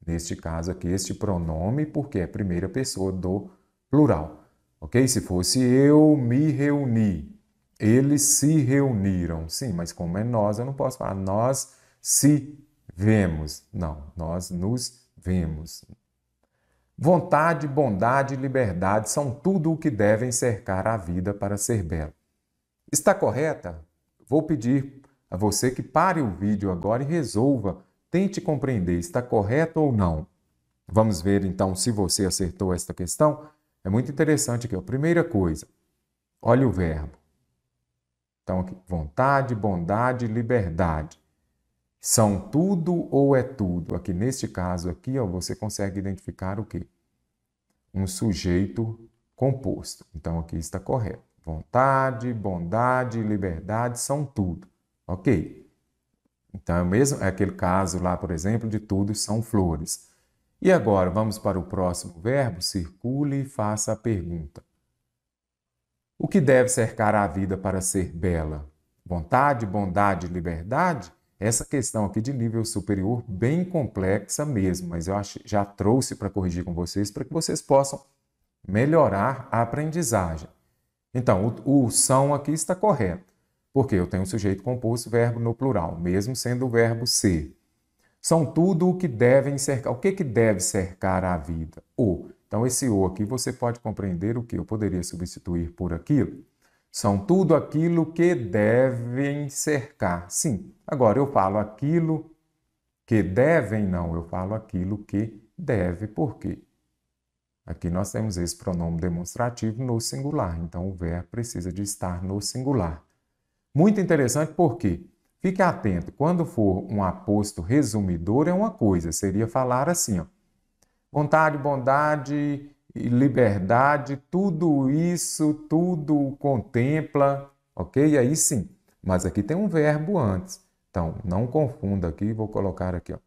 Neste caso aqui, este pronome, porque é a primeira pessoa do plural. Ok? Se fosse eu me reuni, eles se reuniram. Sim, mas como é nós, eu não posso falar nós se vemos. Não, nós nos vemos. Vontade, bondade e liberdade são tudo o que devem cercar a vida para ser bela. Está correta? Vou pedir a você que pare o vídeo agora e resolva. Tente compreender, está correto ou não? Vamos ver então se você acertou esta questão. É muito interessante aqui. A primeira coisa, olha o verbo. Então aqui, vontade, bondade, liberdade. São tudo ou é tudo? Aqui neste caso aqui, ó, você consegue identificar o quê? Um sujeito composto. Então aqui está correto. Vontade, bondade, liberdade são tudo. Ok? Então, é aquele caso lá, por exemplo, de tudo são flores. E agora, vamos para o próximo verbo, circule e faça a pergunta. O que deve cercar a vida para ser bela? Vontade, bondade, liberdade? Essa questão aqui de nível superior, bem complexa mesmo, mas eu já trouxe para corrigir com vocês, para que vocês possam melhorar a aprendizagem. Então, o são aqui está correto, porque eu tenho sujeito composto, verbo no plural, mesmo sendo o verbo ser. São tudo o que devem cercar. O que deve cercar a vida? O. Então, esse o aqui você pode compreender o que eu poderia substituir por aquilo. São tudo aquilo que devem cercar. Sim, agora eu falo aquilo que devem, não, eu falo aquilo que deve. Por quê? Aqui nós temos esse pronome demonstrativo no singular, então o verbo precisa de estar no singular. Muito interessante porque, fique atento, quando for um aposto resumidor é uma coisa, seria falar assim, ó, vontade, bondade e liberdade, tudo isso, tudo contempla, ok? Aí sim, mas aqui tem um verbo antes, então não confunda aqui, vou colocar aqui, ó,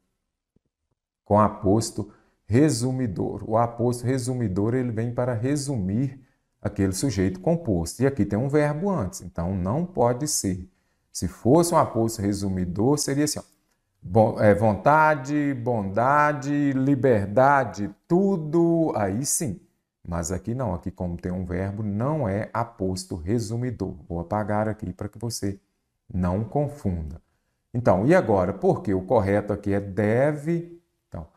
com aposto resumidor. O aposto resumidor ele vem para resumir aquele sujeito composto. E aqui tem um verbo antes, então não pode ser. Se fosse um aposto resumidor, seria assim, ó, vontade, bondade, liberdade, tudo, aí sim. Mas aqui não, aqui como tem um verbo, não é aposto resumidor. Vou apagar aqui para que você não confunda. Então, e agora? Porque o correto aqui é deve. Então,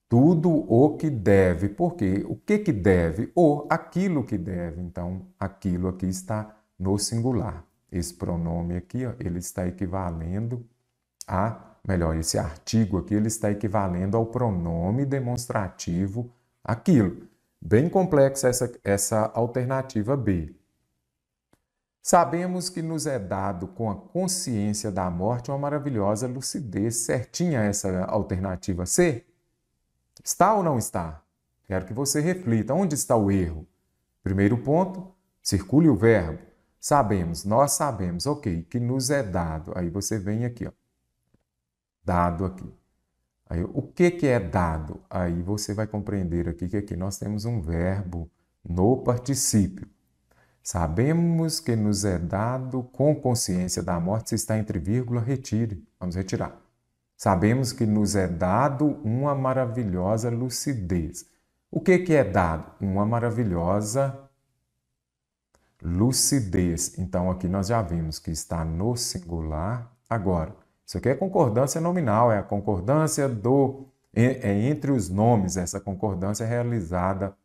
tudo o que deve. Por quê? O que deve? Ou aquilo que deve. Então, aquilo aqui está no singular. Esse pronome aqui, ó, ele está equivalendo esse artigo aqui, ele está equivalendo ao pronome demonstrativo aquilo. Bem complexa essa alternativa B. Sabemos que nos é dado com a consciência da morte uma maravilhosa lucidez. Certinha essa alternativa C? Está ou não está? Quero que você reflita. Onde está o erro? Primeiro ponto, circule o verbo. Sabemos, nós sabemos, ok, que nos é dado. Aí você vem aqui, ó. Dado aqui. Aí, o que é dado? Aí você vai compreender aqui que aqui nós temos um verbo no particípio. Sabemos que nos é dado com consciência da morte. Se está entre vírgula, retire. Vamos retirar. Sabemos que nos é dado uma maravilhosa lucidez. O que é dado? Uma maravilhosa lucidez. Então, aqui nós já vimos que está no singular. Agora, isso aqui é concordância nominal, é a concordância entre os nomes. Essa concordância é realizada,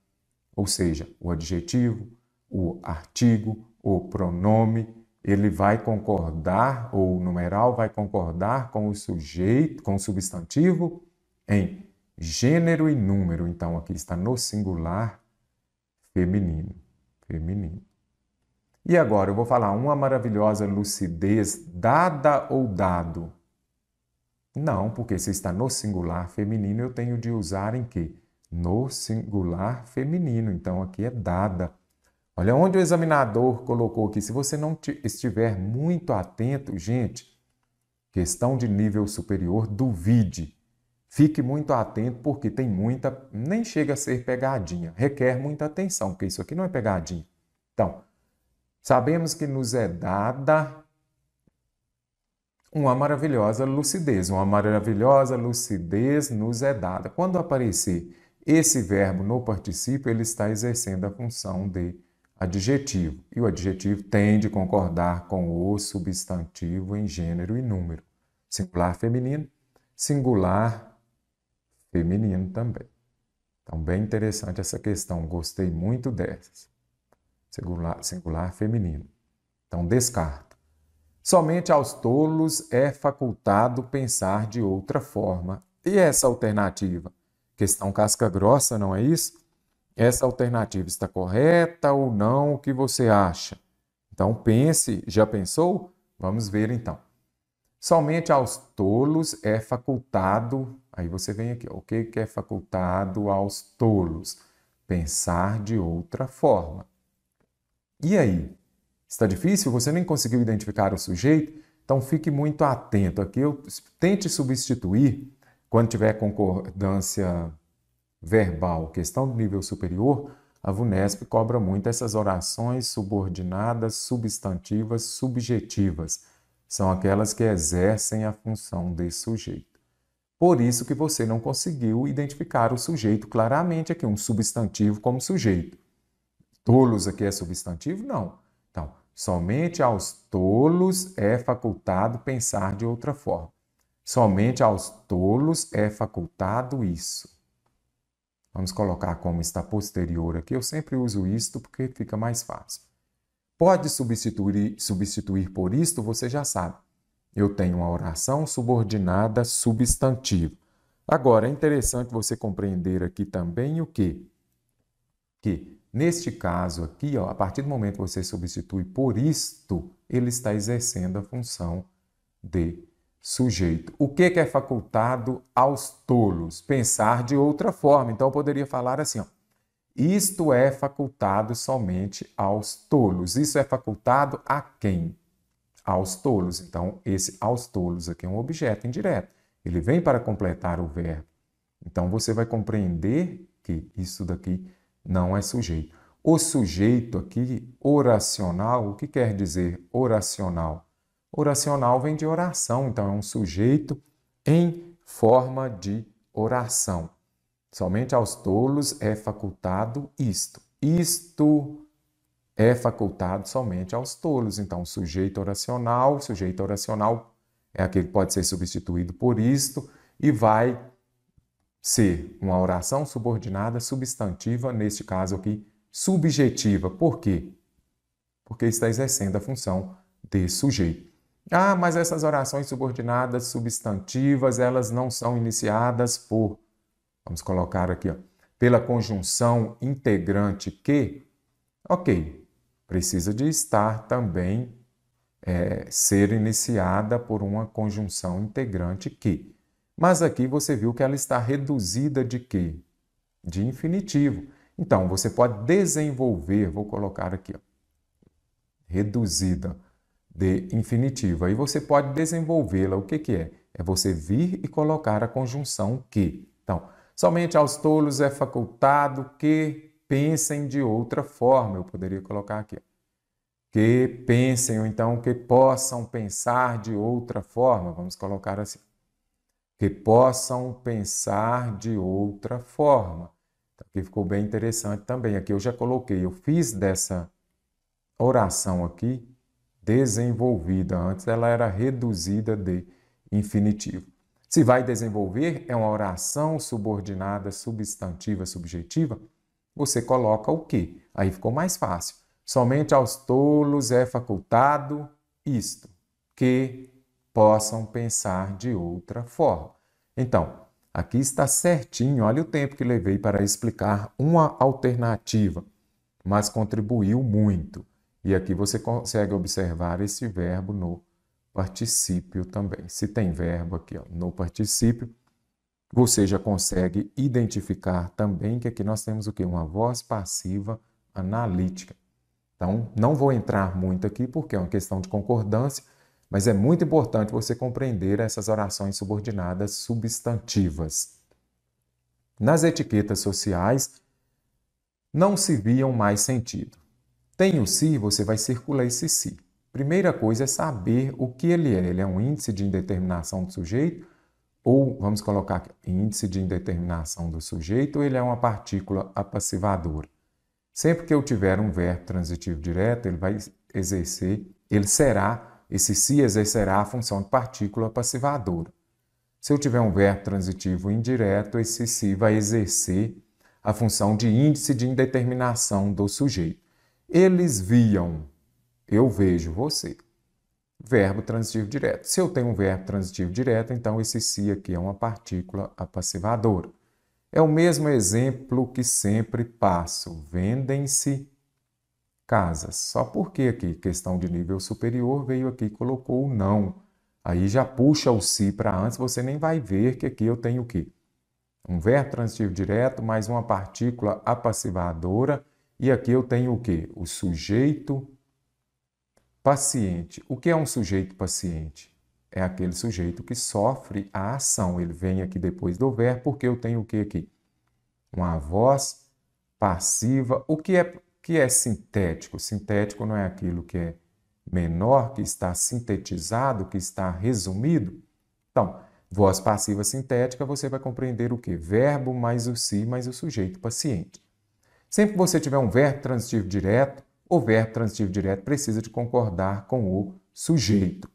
ou seja, o adjetivo, o artigo, o pronome, ele vai concordar, ou o numeral vai concordar com o sujeito, com o substantivo em gênero e número. Então, aqui está no singular feminino. Feminino. E agora eu vou falar uma maravilhosa lucidez dada ou dado? Não, porque se está no singular feminino, eu tenho de usar em quê? No singular feminino. Então, aqui é dada. Olha onde o examinador colocou aqui. Se você não estiver muito atento, gente, questão de nível superior, duvide. Fique muito atento porque tem muita, nem chega a ser pegadinha, requer muita atenção, porque isso aqui não é pegadinha. Então, sabemos que nos é dada uma maravilhosa lucidez. Uma maravilhosa lucidez nos é dada. Quando aparecer esse verbo no particípio, ele está exercendo a função de adjetivo. E o adjetivo tem de concordar com o substantivo em gênero e número. Singular feminino, singular feminino também. Então, bem interessante essa questão. Gostei muito dessas. Singular feminino. Então, descarto. Somente aos tolos é facultado pensar de outra forma. E essa alternativa? Questão casca grossa, não é isso? Essa alternativa está correta ou não? O que você acha? Então pense, já pensou? Vamos ver então. Somente aos tolos é facultado, aí você vem aqui, o que é facultado aos tolos? Pensar de outra forma. E aí? Está difícil? Você nem conseguiu identificar o sujeito? Então fique muito atento. Aqui eu tente substituir, quando tiver concordância verbal, questão do nível superior, a VUNESP cobra muito essas orações subordinadas, substantivas, subjetivas. São aquelas que exercem a função de sujeito. Por isso que você não conseguiu identificar o sujeito claramente aqui, um substantivo como sujeito. Tolos aqui é substantivo? Não. Então, somente aos tolos é facultado pensar de outra forma. Somente aos tolos é facultado isso. Vamos colocar como está posterior aqui. Eu sempre uso isto porque fica mais fácil. Pode substituir por isto, você já sabe. Eu tenho uma oração subordinada substantivo. Agora, é interessante você compreender aqui também o quê? Que, neste caso aqui, ó, a partir do momento que você substitui por isto, ele está exercendo a função de sujeito. O que é facultado aos tolos? Pensar de outra forma. Então, eu poderia falar assim, ó, isto é facultado somente aos tolos. Isso é facultado a quem? Aos tolos. Então, esse aos tolos aqui é um objeto indireto. Ele vem para completar o verbo. Então, você vai compreender que isso daqui não é sujeito. O sujeito aqui, oracional, o que quer dizer oracional? Oracional vem de oração, então é um sujeito em forma de oração. Somente aos tolos é facultado isto. Isto é facultado somente aos tolos. Então, sujeito oracional é aquele que pode ser substituído por isto e vai ser uma oração subordinada substantiva, neste caso aqui, subjetiva. Por quê? Porque está exercendo a função de sujeito. Ah, mas essas orações subordinadas substantivas, elas não são iniciadas por, vamos colocar aqui, ó, pela conjunção integrante que, ok, precisa de estar também, ser iniciada por uma conjunção integrante que. Mas aqui você viu que ela está reduzida de quê? De infinitivo. Então, você pode desenvolver, vou colocar aqui, ó, reduzida de infinitivo. Aí você pode desenvolvê-la. O que é? É você vir e colocar a conjunção que. Então, somente aos tolos é facultado que pensem de outra forma. Eu poderia colocar aqui, ó, que pensem, ou então que possam pensar de outra forma. Vamos colocar assim. Que possam pensar de outra forma. Então, aqui ficou bem interessante também. Aqui eu já coloquei, eu fiz dessa oração aqui desenvolvida. Antes ela era reduzida de infinitivo. Se vai desenvolver, é uma oração subordinada substantiva subjetiva, você coloca o que? Aí ficou mais fácil. Somente aos tolos é facultado isto, que possam pensar de outra forma. Então, aqui está certinho, olha o tempo que levei para explicar uma alternativa, mas contribuiu muito. E aqui você consegue observar esse verbo no particípio também. Se tem verbo aqui, ó, no particípio, você já consegue identificar também que aqui nós temos o quê? Uma voz passiva analítica. Então, não vou entrar muito aqui porque é uma questão de concordância, mas é muito importante você compreender essas orações subordinadas substantivas. Nas etiquetas sociais, não se viam mais sentido. Tem o se, você vai circular esse se. Primeira coisa é saber o que ele é. Ele é um índice de indeterminação do sujeito, ou, vamos colocar aqui, índice de indeterminação do sujeito, ou ele é uma partícula apassivadora. Sempre que eu tiver um verbo transitivo direto, ele vai exercer, esse se exercerá a função de partícula apassivadora. Se eu tiver um verbo transitivo indireto, esse se vai exercer a função de índice de indeterminação do sujeito. Eles viam, eu vejo você. Verbo transitivo direto. Se eu tenho um verbo transitivo direto, então esse se aqui é uma partícula apassivadora. É o mesmo exemplo que sempre passo. Vendem-se casas. Só porque aqui, questão de nível superior, veio aqui e colocou o não. Aí já puxa o se para antes, você nem vai ver que aqui eu tenho o quê? Um verbo transitivo direto mais uma partícula apassivadora. E aqui eu tenho o quê? O sujeito paciente. O que é um sujeito paciente? É aquele sujeito que sofre a ação. Ele vem aqui depois do verbo porque eu tenho o que aqui? Uma voz passiva. O que é sintético? Sintético não é aquilo que é menor, que está sintetizado, que está resumido? Então, voz passiva sintética, você vai compreender o quê? Verbo mais o se mais o sujeito paciente. Sempre que você tiver um verbo transitivo direto, o verbo transitivo direto precisa de concordar com o sujeito.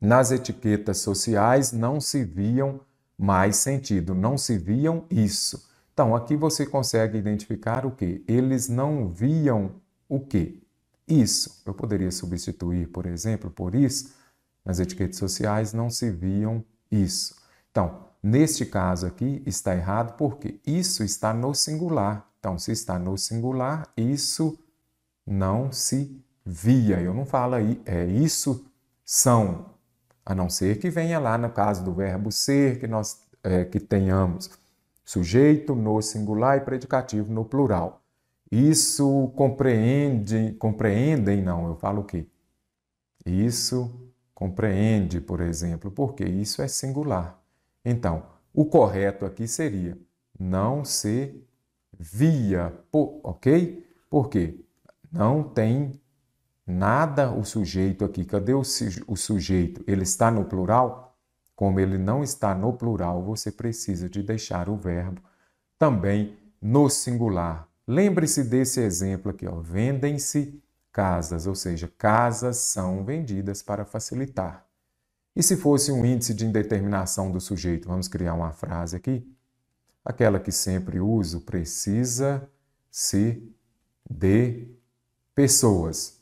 Nas etiquetas sociais não se viam mais sentido, não se viam isso. Então, aqui você consegue identificar o quê? Eles não viam o quê? Isso. Eu poderia substituir, por exemplo, por isso. Nas etiquetas sociais não se viam isso. Então, neste caso aqui está errado porque isso está no singular. Então, se está no singular, isso não se via. Eu não falo aí, isso são. A não ser que venha lá no caso do verbo ser, que nós que tenhamos sujeito no singular e predicativo no plural. Isso compreendem não, eu falo o quê? Isso compreende, por exemplo, porque isso é singular. Então, o correto aqui seria não se via, ok? Por quê? Não tem nada o sujeito aqui. Cadê o sujeito? Ele está no plural? Como ele não está no plural, você precisa de deixar o verbo também no singular. Lembre-se desse exemplo aqui, ó. Vendem-se casas, ou seja, casas são vendidas para facilitar. E se fosse um índice de indeterminação do sujeito, vamos criar uma frase aqui. Aquela que sempre uso, precisa-se de pessoas.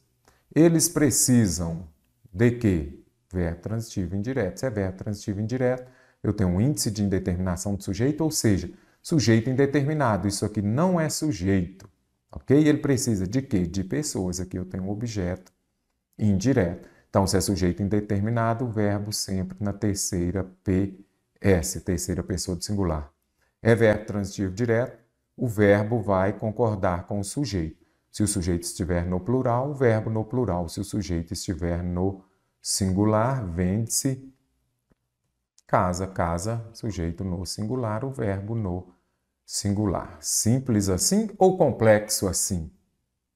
Eles precisam de quê? Verbo transitivo indireto. Se é verbo transitivo indireto, eu tenho um índice de indeterminação do sujeito, ou seja, sujeito indeterminado. Isso aqui não é sujeito, ok? Ele precisa de quê? De pessoas. Aqui eu tenho um objeto indireto. Então, se é sujeito indeterminado, o verbo sempre na terceira PS, terceira pessoa do singular. É verbo transitivo direto, o verbo vai concordar com o sujeito. Se o sujeito estiver no plural, o verbo no plural. Se o sujeito estiver no singular, vende-se casa, sujeito no singular, o verbo no singular. Simples assim ou complexo assim?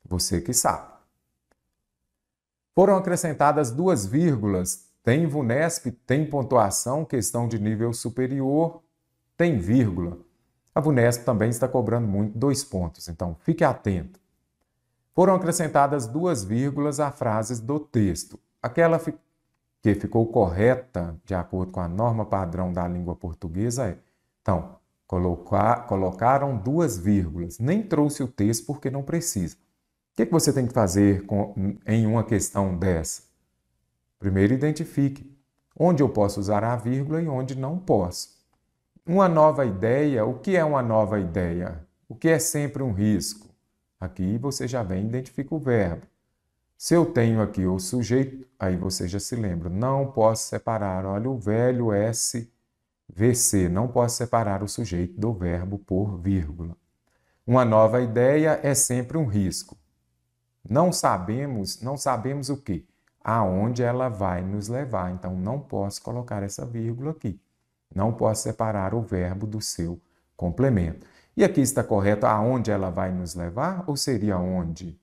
Você que sabe. Foram acrescentadas 2 vírgulas. Tem VUNESP, tem pontuação, questão de nível superior, tem vírgula. A VUNESP também está cobrando muito 2 pontos, então fique atento. Foram acrescentadas 2 vírgulas a frases do texto. Aquela que ficou correta, de acordo com a norma padrão da língua portuguesa, é. Então, colocaram 2 vírgulas. Nem trouxe o texto porque não precisa. O que você tem que fazer em uma questão dessa? Primeiro, identifique onde eu posso usar a vírgula e onde não posso. Uma nova ideia, o que é uma nova ideia? O que é sempre um risco? Aqui você já vem e identifica o verbo. Se eu tenho aqui o sujeito, aí você já se lembra, não posso separar, olha o velho SVC, não posso separar o sujeito do verbo por vírgula. Uma nova ideia é sempre um risco. Não sabemos o quê? Aonde ela vai nos levar. Então, não posso colocar essa vírgula aqui. Não posso separar o verbo do seu complemento. E aqui está correto aonde ela vai nos levar ou seria onde?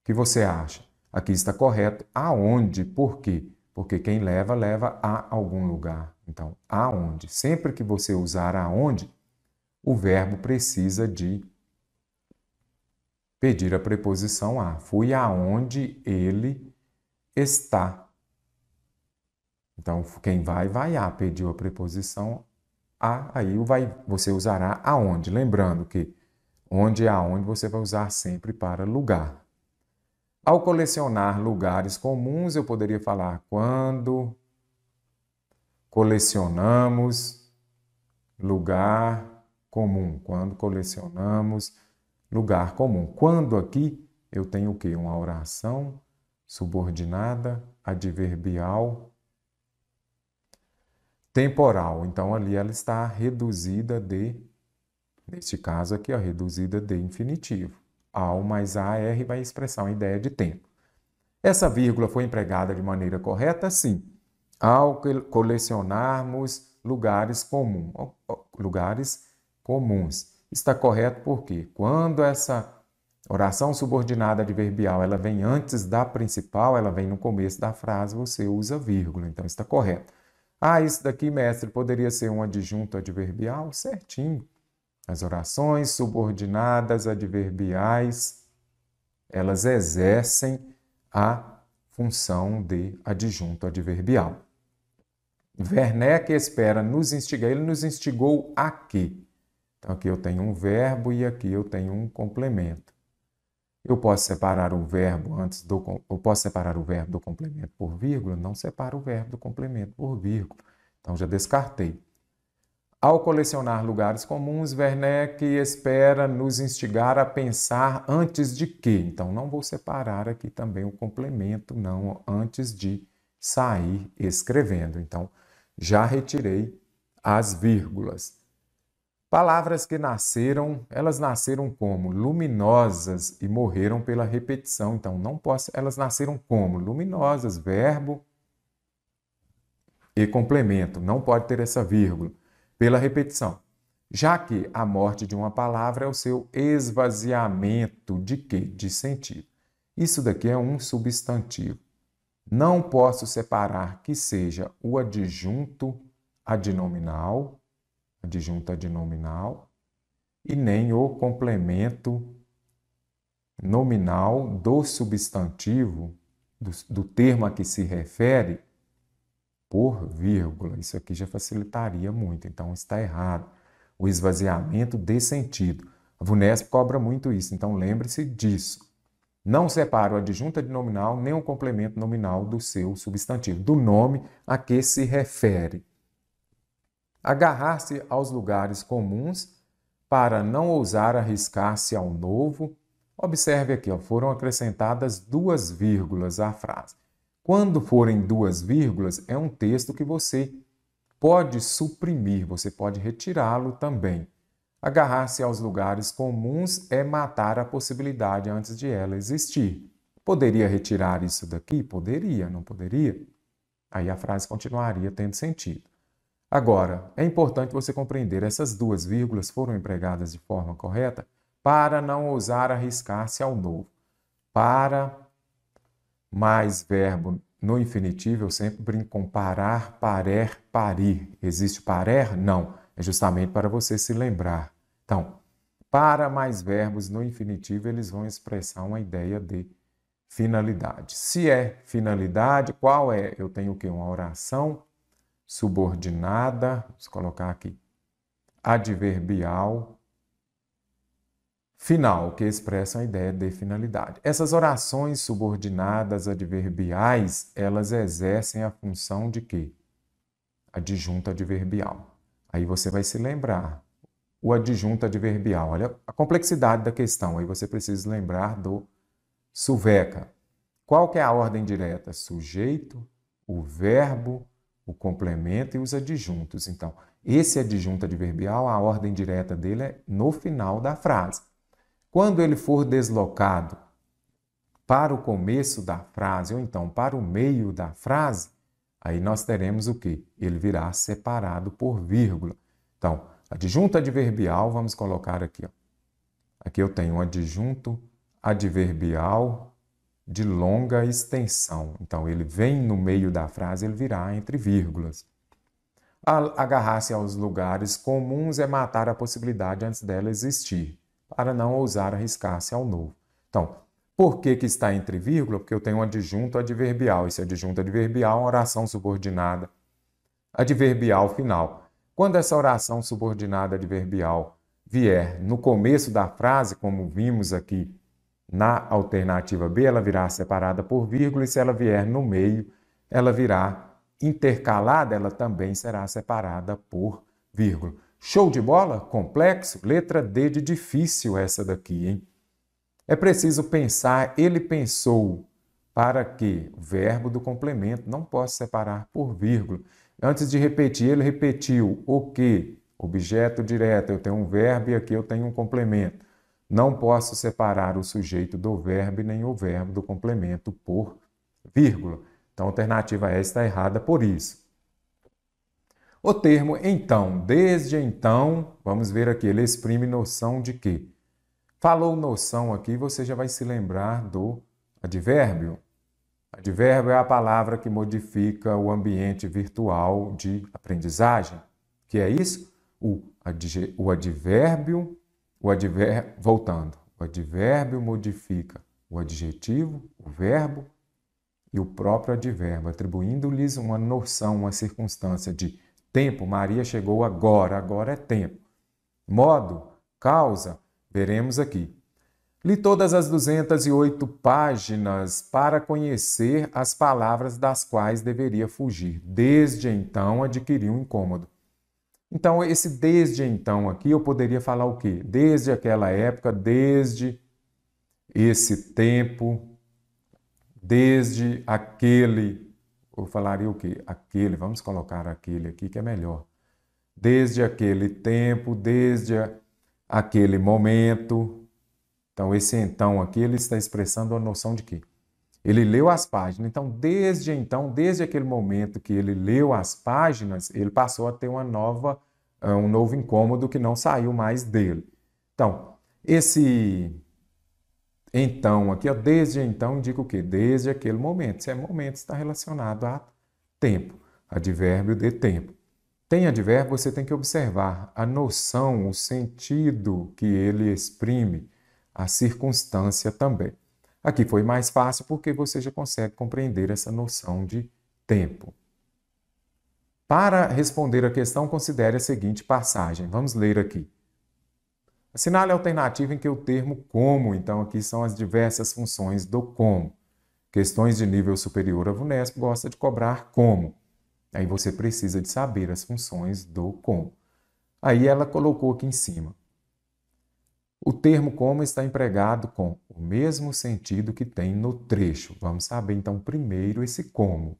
O que você acha? Aqui está correto aonde. Por quê? Porque quem leva, leva a algum lugar. Então, aonde. Sempre que você usar aonde, o verbo precisa de pedir a preposição a. Fui aonde ele está. Então, quem vai, vai a. Pediu a preposição a, aí você usará aonde. Lembrando que onde e aonde você vai usar sempre para lugar. Ao colecionar lugares comuns, eu poderia falar quando colecionamos lugar comum. Quando colecionamos lugar comum. Quando aqui eu tenho o quê? Uma oração subordinada, adverbial, temporal. Então, ali ela está reduzida neste caso aqui, ó, reduzida de infinitivo. Ao mais AR vai expressar uma ideia de tempo. Essa vírgula foi empregada de maneira correta? Sim. Ao colecionarmos lugares comuns. está correto porque quando essa oração subordinada adverbial ela vem antes da principal, ela vem no começo da frase, você usa vírgula, então está correto. Ah, isso daqui, mestre, poderia ser um adjunto adverbial? Certinho. As orações subordinadas adverbiais, elas exercem a função de adjunto adverbial. Werneck espera nos instigar. Ele nos instigou a quê? Então, aqui eu tenho um verbo e aqui eu tenho um complemento. Eu posso separar o verbo do complemento por vírgula? Não separo o verbo do complemento por vírgula. Então, já descartei. Ao colecionar lugares comuns, Werneck espera nos instigar a pensar antes de quê? Então, não vou separar aqui também o complemento, não, antes de sair escrevendo. Então, já retirei as vírgulas. Palavras que nasceram, elas nasceram como? Luminosas e morreram pela repetição. Então, não posso, elas nasceram como? Luminosas, verbo e complemento. Não pode ter essa vírgula. Pela repetição. Já que a morte de uma palavra é o seu esvaziamento de quê? De sentido. Isso daqui é um substantivo. Não posso separar que seja o adjunto adnominal, e nem o complemento nominal do substantivo, do termo a que se refere, por vírgula. Isso aqui já facilitaria muito, então está errado. O esvaziamento de sentido. A VUNESP cobra muito isso, então lembre-se disso. Não separa o adjunto adnominal nem o complemento nominal do seu substantivo, do nome a que se refere. Agarrar-se aos lugares comuns para não ousar arriscar-se ao novo. Observe aqui, foram acrescentadas 2 vírgulas à frase. Quando forem 2 vírgulas, é um texto que você pode suprimir, você pode retirá-lo também. Agarrar-se aos lugares comuns é matar a possibilidade antes de ela existir. Poderia retirar isso daqui? Poderia, não poderia? Aí a frase continuaria tendo sentido. Agora, é importante você compreender, essas 2 vírgulas foram empregadas de forma correta para não ousar arriscar-se ao novo. Para mais verbo no infinitivo, eu sempre brinco com parar, parer, parir. Existe parer? Não. É justamente para você se lembrar. Então, para mais verbos no infinitivo, eles vão expressar uma ideia de finalidade. Se é finalidade, qual é? Eu tenho o quê? Uma oração subordinada, vamos colocar aqui, adverbial, final, que expressam a ideia de finalidade. Essas orações subordinadas adverbiais, elas exercem a função de quê? Adjunto adverbial. Aí você vai se lembrar. O adjunto adverbial, olha a complexidade da questão. Aí você precisa lembrar do SUVECA. Qual que é a ordem direta? Sujeito, o verbo, o complemento e os adjuntos. Então, esse adjunto adverbial, a ordem direta dele é no final da frase. Quando ele for deslocado para o começo da frase ou então para o meio da frase, aí nós teremos o quê? Ele virá separado por vírgula. Então, adjunto adverbial, vamos colocar aqui. Aqui eu tenho um adjunto adverbial de longa extensão. Então, ele vem no meio da frase, ele virá entre vírgulas. Agarrar-se aos lugares comuns é matar a possibilidade antes dela existir, para não ousar arriscar-se ao novo. Então, por que está entre vírgula? Porque eu tenho um adjunto adverbial. Esse adjunto adverbial é uma oração subordinada adverbial final. Quando essa oração subordinada adverbial vier no começo da frase, como vimos aqui na alternativa B, ela virá separada por vírgula, e se ela vier no meio, ela virá intercalada, ela também será separada por vírgula. Show de bola? Complexo? Letra D de difícil essa daqui, hein? É preciso pensar, ele pensou, para que o verbo do complemento não posso separar por vírgula. Antes de repetir, ele repetiu o que? Objeto direto, eu tenho um verbo e aqui eu tenho um complemento. Não posso separar o sujeito do verbo e nem o verbo do complemento por vírgula. Então, a alternativa E está errada por isso. O termo então, desde então, vamos ver aqui, ele exprime noção de quê? Falou noção aqui, você já vai se lembrar do advérbio. Advérbio é a palavra que modifica o ambiente virtual de aprendizagem. Que é isso? Voltando. O advérbio modifica o adjetivo, o verbo e o próprio advérbio, atribuindo-lhes uma noção, uma circunstância de tempo. Maria chegou agora, agora é tempo. Modo, causa, veremos aqui. Li todas as 208 páginas para conhecer as palavras das quais deveria fugir. Desde então adquiri um incômodo. Então, esse desde então aqui, eu poderia falar o quê? Desde aquela época, desde esse tempo, desde aquele, eu falaria o quê? Aquele, vamos colocar aquele aqui que é melhor. Desde aquele tempo, desde aquele momento. Então, esse então aqui, ele está expressando a noção de quê? Ele leu as páginas. Então, desde aquele momento que ele leu as páginas, ele passou a ter um novo incômodo que não saiu mais dele. Então, esse então aqui, ó, desde então, indica o quê? Desde aquele momento. Se é momento, está relacionado a tempo. Advérbio de tempo. Tem advérbio, você tem que observar a noção, o sentido que ele exprime, a circunstância também. Aqui foi mais fácil porque você já consegue compreender essa noção de tempo. Para responder a questão, considere a seguinte passagem. Vamos ler aqui. Assinale a alternativa em que o termo como, então aqui são as diversas funções do como. Questões de nível superior à VUNESP gosta de cobrar como. Aí você precisa de saber as funções do como. Aí ela colocou aqui em cima. O termo como está empregado com o mesmo sentido que tem no trecho. Vamos saber então primeiro esse como.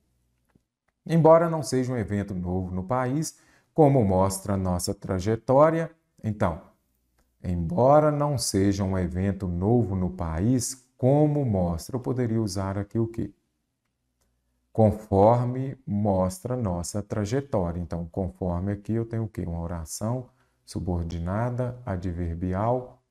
Embora não seja um evento novo no país, como mostra a nossa trajetória, então, embora não seja um evento novo no país, como mostra, eu poderia usar aqui o quê? Conforme mostra a nossa trajetória. Então, conforme aqui eu tenho o quê? Uma oração subordinada, adverbial,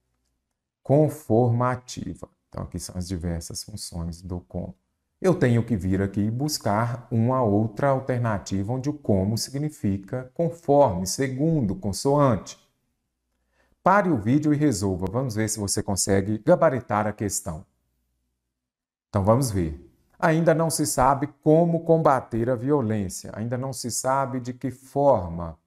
conformativa. Então, aqui são as diversas funções do como. Eu tenho que vir aqui e buscar uma outra alternativa onde o como significa conforme, segundo, consoante. Pare o vídeo e resolva. Vamos ver se você consegue gabaritar a questão. Então, vamos ver. Ainda não se sabe como combater a violência. Ainda não se sabe de que forma.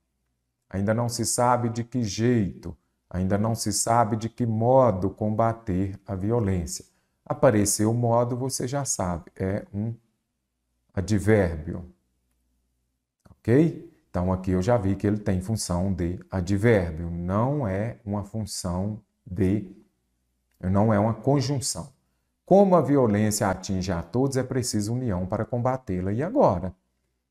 Ainda não se sabe de que jeito. Ainda não se sabe de que modo combater a violência. Apareceu o modo, você já sabe, é um advérbio. Ok? Então, aqui eu já vi que ele tem função de advérbio, não é uma função não é uma conjunção. Como a violência atinge a todos, é preciso união para combatê-la. E agora?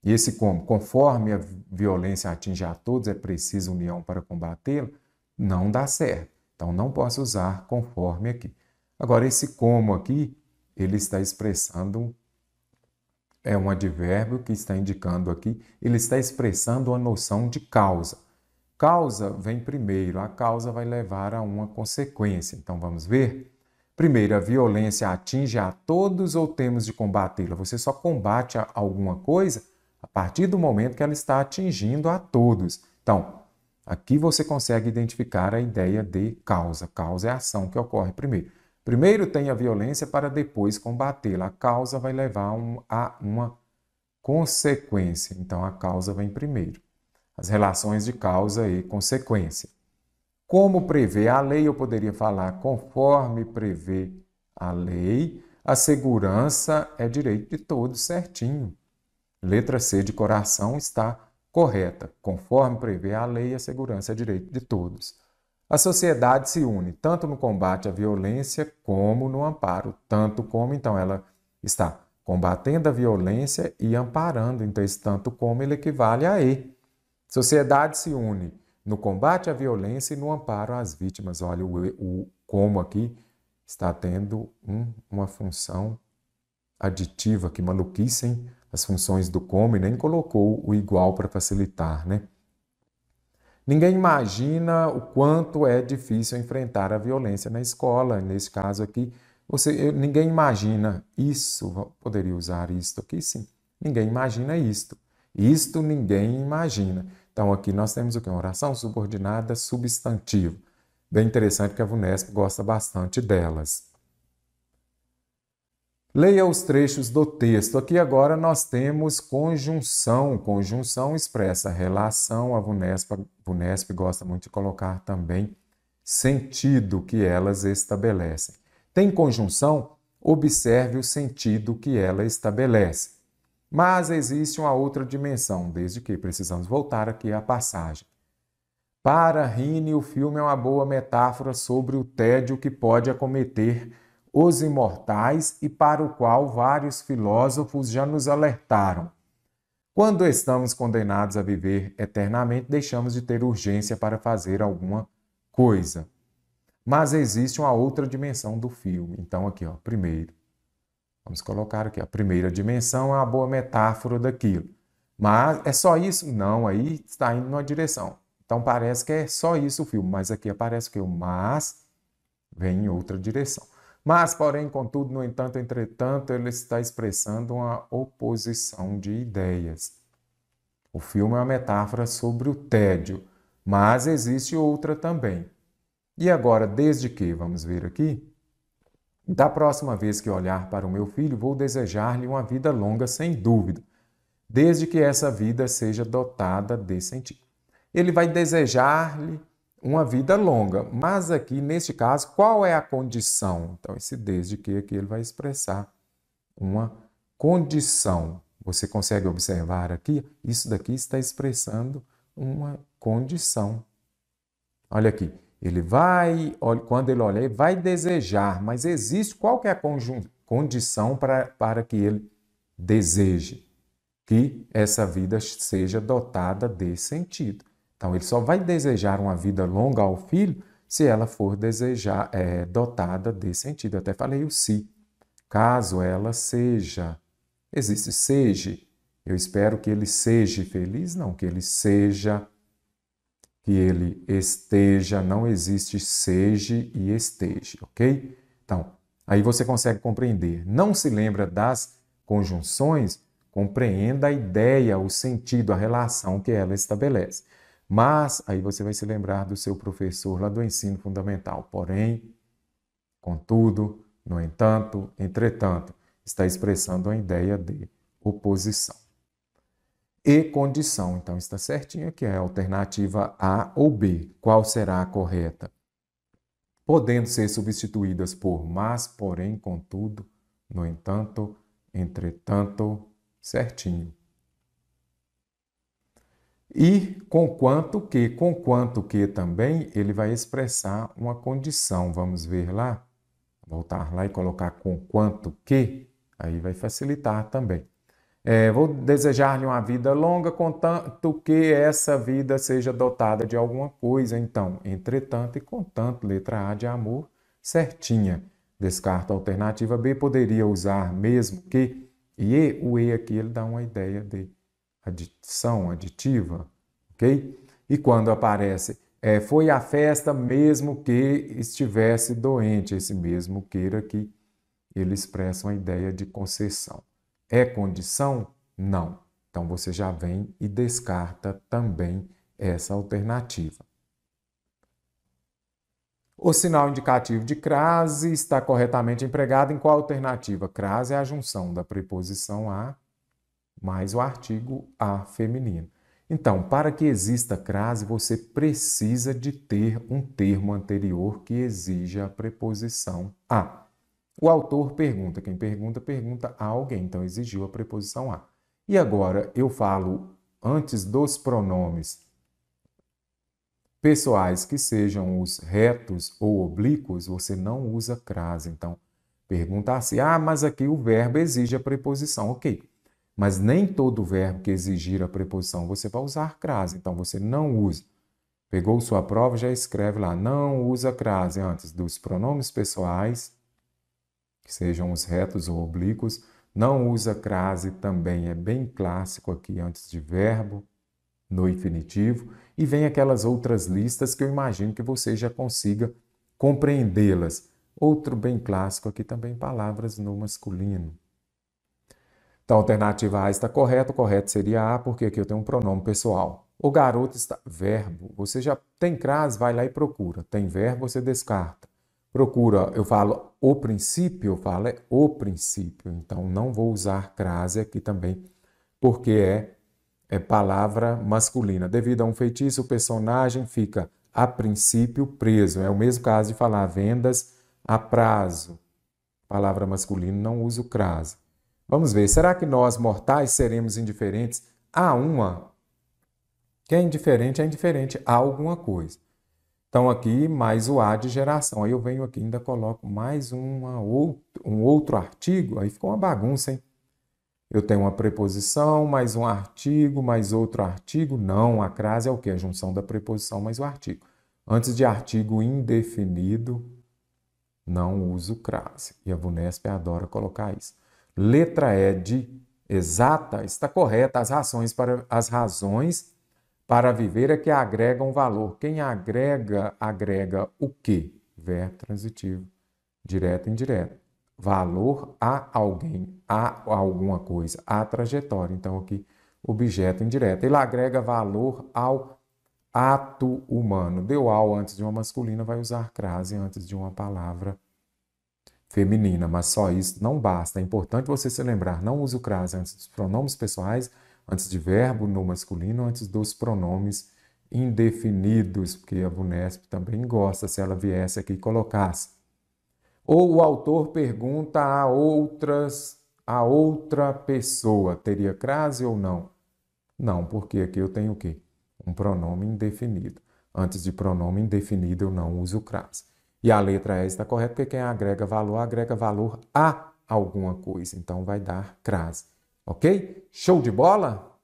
E esse como? Conforme a violência atinge a todos, é preciso união para combatê-la? Não dá certo. Então, não posso usar conforme aqui. Agora, esse como aqui, ele está expressando, é um advérbio que está indicando aqui, ele está expressando a noção de causa. Causa vem primeiro, a causa vai levar a uma consequência. Então, vamos ver? Primeiro, a violência atinge a todos ou temos de combatê-la? Você só combate alguma coisa a partir do momento que ela está atingindo a todos. Então, aqui você consegue identificar a ideia de causa. Causa é a ação que ocorre primeiro. Primeiro tem a violência para depois combatê-la. A causa vai levar a uma consequência. Então, a causa vem primeiro. As relações de causa e consequência. Como prevê a lei, eu poderia falar conforme prevê a lei, a segurança é direito de todos, certinho. Letra C de coração está correta. Conforme prevê a lei, a segurança é direito de todos. A sociedade se une tanto no combate à violência como no amparo. Tanto como, então, ela está combatendo a violência e amparando. Então, esse tanto como ele equivale a E. Sociedade se une no combate à violência e no amparo às vítimas. Olha, o como aqui está tendo uma função aditiva. Que maluquice, hein? as funções do como e nem colocou o igual para facilitar, né? Ninguém imagina o quanto é difícil enfrentar a violência na escola. Nesse caso aqui, ninguém imagina isso. Poderia usar isto aqui, sim. Ninguém imagina isto. Isto ninguém imagina. Então, aqui nós temos o quê? Uma oração subordinada substantivo. Bem interessante que a VUNESP gosta bastante delas. Leia os trechos do texto. Aqui agora nós temos conjunção. Conjunção expressa relação. A VUNESP gosta muito de colocar também sentido que elas estabelecem. Tem conjunção? Observe o sentido que ela estabelece. Mas existe uma outra dimensão, desde que precisamos voltar aqui à passagem. Para Heine, o filme é uma boa metáfora sobre o tédio que pode acometer os imortais e para o qual vários filósofos já nos alertaram. Quando estamos condenados a viver eternamente, deixamos de ter urgência para fazer alguma coisa. Mas existe uma outra dimensão do filme. Então, aqui, ó, primeiro. Vamos colocar aqui, a primeira dimensão é uma boa metáfora daquilo. Mas é só isso? Não, aí está indo numa direção. Então, parece que é só isso o filme, mas aqui aparece que o mas vem em outra direção. Mas, porém, contudo, no entanto, entretanto, ele está expressando uma oposição de ideias. O filme é uma metáfora sobre o tédio, mas existe outra também. E agora, desde que, vamos ver aqui, da próxima vez que olhar para o meu filho, vou desejar-lhe uma vida longa, sem dúvida, desde que essa vida seja dotada de sentido. Ele vai desejar-lhe uma vida longa, mas aqui, neste caso, qual é a condição? Então, esse desde que aqui ele vai expressar uma condição. Você consegue observar aqui? Isso daqui está expressando uma condição. Olha aqui. Ele vai, quando ele olha, ele vai desejar, mas existe qual que é a condição para que ele deseje que essa vida seja dotada de sentido. Então, ele só vai desejar uma vida longa ao filho se ela for dotada de sentido. Eu até falei o se. Caso ela seja. Existe seja. Eu espero que ele seja feliz. Não, que ele seja, que ele esteja. Não existe seja e esteja, ok? Então, aí você consegue compreender. Não se lembra das conjunções? Compreenda a ideia, o sentido, a relação que ela estabelece. Mas aí você vai se lembrar do seu professor lá do ensino fundamental. Porém, contudo, no entanto, entretanto, está expressando a ideia de oposição. E condição, então está certinho que é a alternativa A ou B. Qual será a correta? Podendo ser substituídas por mas, porém, contudo, no entanto, entretanto, certinho. E conquanto que também ele vai expressar uma condição. Vamos ver lá, voltar lá e colocar conquanto que, aí vai facilitar também. Vou desejar-lhe uma vida longa, contanto que essa vida seja dotada de alguma coisa. Então, entretanto e contanto, letra A de amor, certinha. Descarta a alternativa B, poderia usar mesmo que e, o E aqui ele dá uma ideia de adição, aditiva, ok? E quando aparece, foi a festa mesmo que estivesse doente, esse mesmo queira aqui, ele expressa uma ideia de concessão. É condição? Não. Então você já vem e descarta também essa alternativa. O sinal indicativo de crase está corretamente empregado em qual alternativa? Crase é a junção da preposição a mais o artigo a feminino. Então, para que exista crase, você precisa de ter um termo anterior que exija a preposição a. O autor pergunta, quem pergunta, pergunta a alguém, então exigiu a preposição a. E agora eu falo antes dos pronomes pessoais que sejam os retos ou oblíquos, você não usa crase. Então, pergunta assim, mas aqui o verbo exige a preposição, ok. Mas nem todo verbo que exigir a preposição você vai usar crase, então você não usa. Pegou sua prova, já escreve lá, não usa crase antes dos pronomes pessoais, que sejam os retos ou oblíquos, Não usa crase também, é bem clássico aqui antes de verbo, no infinitivo. E vem aquelas outras listas que eu imagino que você já consiga compreendê-las. Outro bem clássico aqui também, palavras no masculino. Então, a alternativa A está correta, o correto seria A, porque aqui eu tenho um pronome pessoal. O garoto está... Verbo, você já tem crase, vai lá e procura. Tem verbo, você descarta. Procura, eu falo o princípio, eu falo é o princípio. Então, não vou usar crase aqui também, porque é palavra masculina. Devido a um feitiço, o personagem fica, a princípio, preso. É o mesmo caso de falar vendas a prazo. Palavra masculina, não uso crase. Vamos ver, será que nós, mortais, seremos indiferentes a uma? Que é indiferente a alguma coisa. Então, aqui, mais o A de geração. Aí eu venho aqui, ainda coloco mais um outro artigo. Aí ficou uma bagunça, hein? Eu tenho uma preposição, mais um artigo, mais outro artigo. Não, a crase é o quê? A junção da preposição mais o artigo. Antes de artigo indefinido, não uso crase. E a VUNESP adora colocar isso. Letra E de exata está correta. As razões para viver é que agregam valor. Quem agrega, agrega o quê? Verbo transitivo, direto e indireto. Valor a alguém, a alguma coisa, a trajetória. Então, aqui, objeto indireto. Ele agrega valor ao ato humano. Deu ao antes de uma masculina, vai usar crase antes de uma palavra feminina, mas só isso não basta. É importante você se lembrar, não use o crase antes dos pronomes pessoais, antes de verbo no masculino, antes dos pronomes indefinidos, porque a VUNESP também gosta se ela viesse aqui e colocasse. Ou o autor pergunta a outra pessoa, teria crase ou não? Não, porque aqui eu tenho o quê? Um pronome indefinido. Antes de pronome indefinido eu não uso crase. E a letra E está correta, porque quem agrega valor a alguma coisa. Então vai dar crase. Ok? Show de bola?